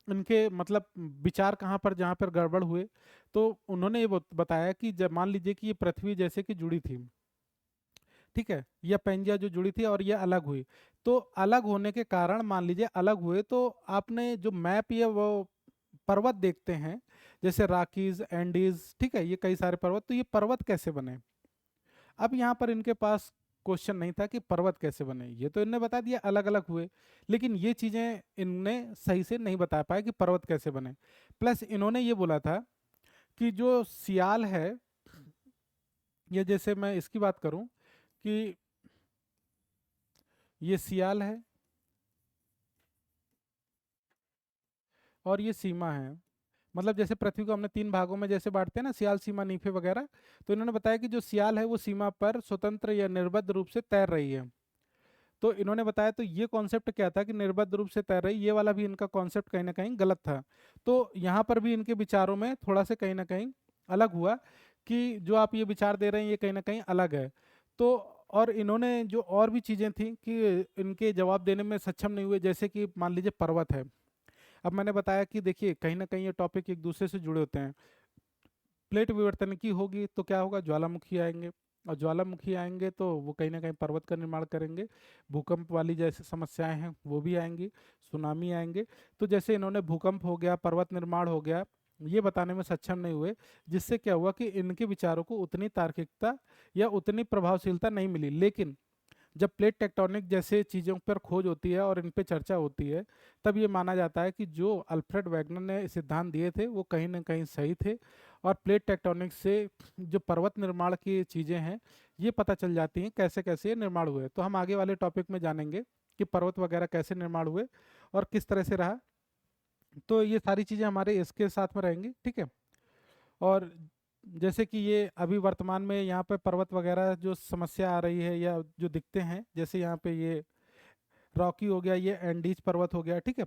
Speaker 1: उनके मतलब विचार कहाँ पर, जहाँ पर गड़बड़ हुए, तो उन्होंने ये बताया कि जब मान लीजिए कि ये पृथ्वी जैसे कि जुड़ी थी, ठीक है, या पेंजिया जो जुड़ी थी और ये अलग हुई। तो अलग होने के कारण मान लीजिए अलग हुए, तो आपने जो मैप या वो पर्वत देखते हैं, जैसे राकीज, एंडीज, ठीक है, ये कई सारे पर्वत, तो ये पर्वत कैसे बने। अब यहाँ पर इनके पास क्वेश्चन नहीं था कि पर्वत कैसे बने, ये तो इनने बता दिया अलग अलग हुए, लेकिन ये चीजें इनने सही से नहीं बता पाया कि पर्वत कैसे बने। प्लस इन्होंने ये बोला था कि जो सियाल है, ये जैसे मैं इसकी बात करूं कि ये सियाल है और ये सीमा है। मतलब जैसे पृथ्वी को हमने तीन भागों में जैसे बांटते हैं ना, सियाल, सीमा, नीफे वगैरह। तो इन्होंने बताया कि जो सियाल है वो सीमा पर स्वतंत्र या निर्बद्ध रूप से तैर रही है। तो इन्होंने बताया, तो ये कॉन्सेप्ट क्या था कि निर्बद्ध रूप से तैर रही, ये वाला भी इनका कॉन्सेप्ट कहीं ना कहीं गलत था। तो यहाँ पर भी इनके विचारों में थोड़ा से कहीं ना कहीं अलग हुआ कि जो आप ये विचार दे रहे हैं ये कहीं ना कहीं अलग है। तो और इन्होंने जो और भी चीज़ें थी कि इनके जवाब देने में सक्षम नहीं हुए, जैसे कि मान लीजिए पर्वत है। अब मैंने बताया कि देखिए कहीं ना कहीं ये टॉपिक एक दूसरे से जुड़े होते हैं। प्लेट विवर्तन की होगी तो क्या होगा, ज्वालामुखी आएंगे, और ज्वालामुखी आएंगे तो वो कहीं ना कहीं पर्वत का निर्माण करेंगे। भूकंप वाली जैसे समस्याएं हैं वो भी आएंगी, सुनामी आएंगे। तो जैसे इन्होंने भूकंप हो गया, पर्वत निर्माण हो गया, ये बताने में सक्षम नहीं हुए, जिससे क्या हुआ कि इनके विचारों को उतनी तार्किकता या उतनी प्रभावशीलता नहीं मिली। लेकिन जब प्लेट टेक्टोनिक जैसे चीज़ों पर खोज होती है और इन पे चर्चा होती है, तब ये माना जाता है कि जो अल्फ्रेड वैगनर ने सिद्धांत दिए थे वो कहीं ना कहीं सही थे। और प्लेट टेक्टोनिक से जो पर्वत निर्माण की चीज़ें हैं ये पता चल जाती हैं कैसे कैसे ये निर्माण हुए। तो हम आगे वाले टॉपिक में जानेंगे। कि पर्वत वगैरह कैसे निर्माण हुए और किस तरह से रहा। तो ये सारी चीज़ें हमारे इसके साथ में रहेंगी, ठीक है। और जैसे कि ये अभी वर्तमान में यहाँ पे पर्वत वगैरह जो समस्या आ रही है या जो दिखते हैं, जैसे यहाँ पे ये रॉकी हो गया, ये एंडीज पर्वत हो गया, ठीक है।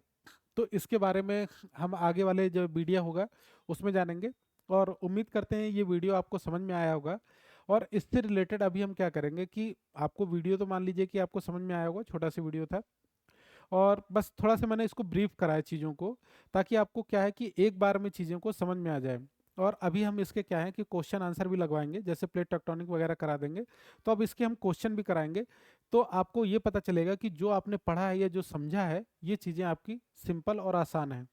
Speaker 1: तो इसके बारे में हम आगे वाले जो वीडियो होगा उसमें जानेंगे। और उम्मीद करते हैं ये वीडियो आपको समझ में आया होगा। और इससे रिलेटेड अभी हम क्या करेंगे कि आपको वीडियो तो मान लीजिए कि आपको समझ में आया होगा, छोटा सा वीडियो था, और बस थोड़ा सा मैंने इसको ब्रीफ करा है चीज़ों को, ताकि आपको क्या है कि एक बार में चीज़ों को समझ में आ जाए। और अभी हम इसके क्या है कि क्वेश्चन आंसर भी लगवाएंगे, जैसे प्लेट टेक्टोनिक वगैरह करा देंगे, तो अब इसके हम क्वेश्चन भी कराएंगे। तो आपको ये पता चलेगा कि जो आपने पढ़ा है या जो समझा है, ये चीज़ें आपकी सिंपल और आसान है।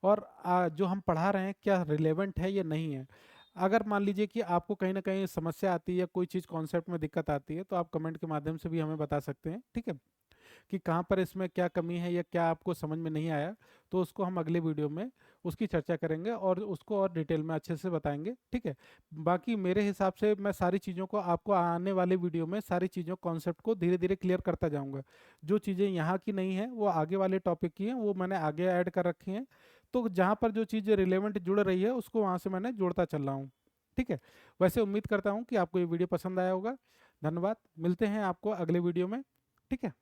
Speaker 1: और जो हम पढ़ा रहे हैं क्या रिलेवेंट है या नहीं है। अगर मान लीजिए कि आपको कहीं ना कहीं समस्या आती है या कोई चीज़ कॉन्सेप्ट में दिक्कत आती है, तो आप कमेंट के माध्यम से भी हमें बता सकते हैं, ठीक है, कि कहाँ पर इसमें क्या कमी है या क्या आपको समझ में नहीं आया। तो उसको हम अगले वीडियो में उसकी चर्चा करेंगे और उसको और डिटेल में अच्छे से बताएंगे, ठीक है। बाकी मेरे हिसाब से मैं सारी चीज़ों को आपको आने वाले वीडियो में सारी चीज़ों कॉन्सेप्ट को धीरे धीरे क्लियर करता जाऊंगा। जो चीज़ें यहाँ की नहीं है वो आगे वाले टॉपिक की हैं, वो मैंने आगे ऐड कर रखी हैं। तो जहाँ पर जो चीज़ रिलेवेंट जुड़ रही है उसको वहाँ से मैंने जोड़ता चल रहा हूँ, ठीक है। वैसे उम्मीद करता हूँ कि आपको ये वीडियो पसंद आया होगा। धन्यवाद, मिलते हैं आपको अगले वीडियो में, ठीक है।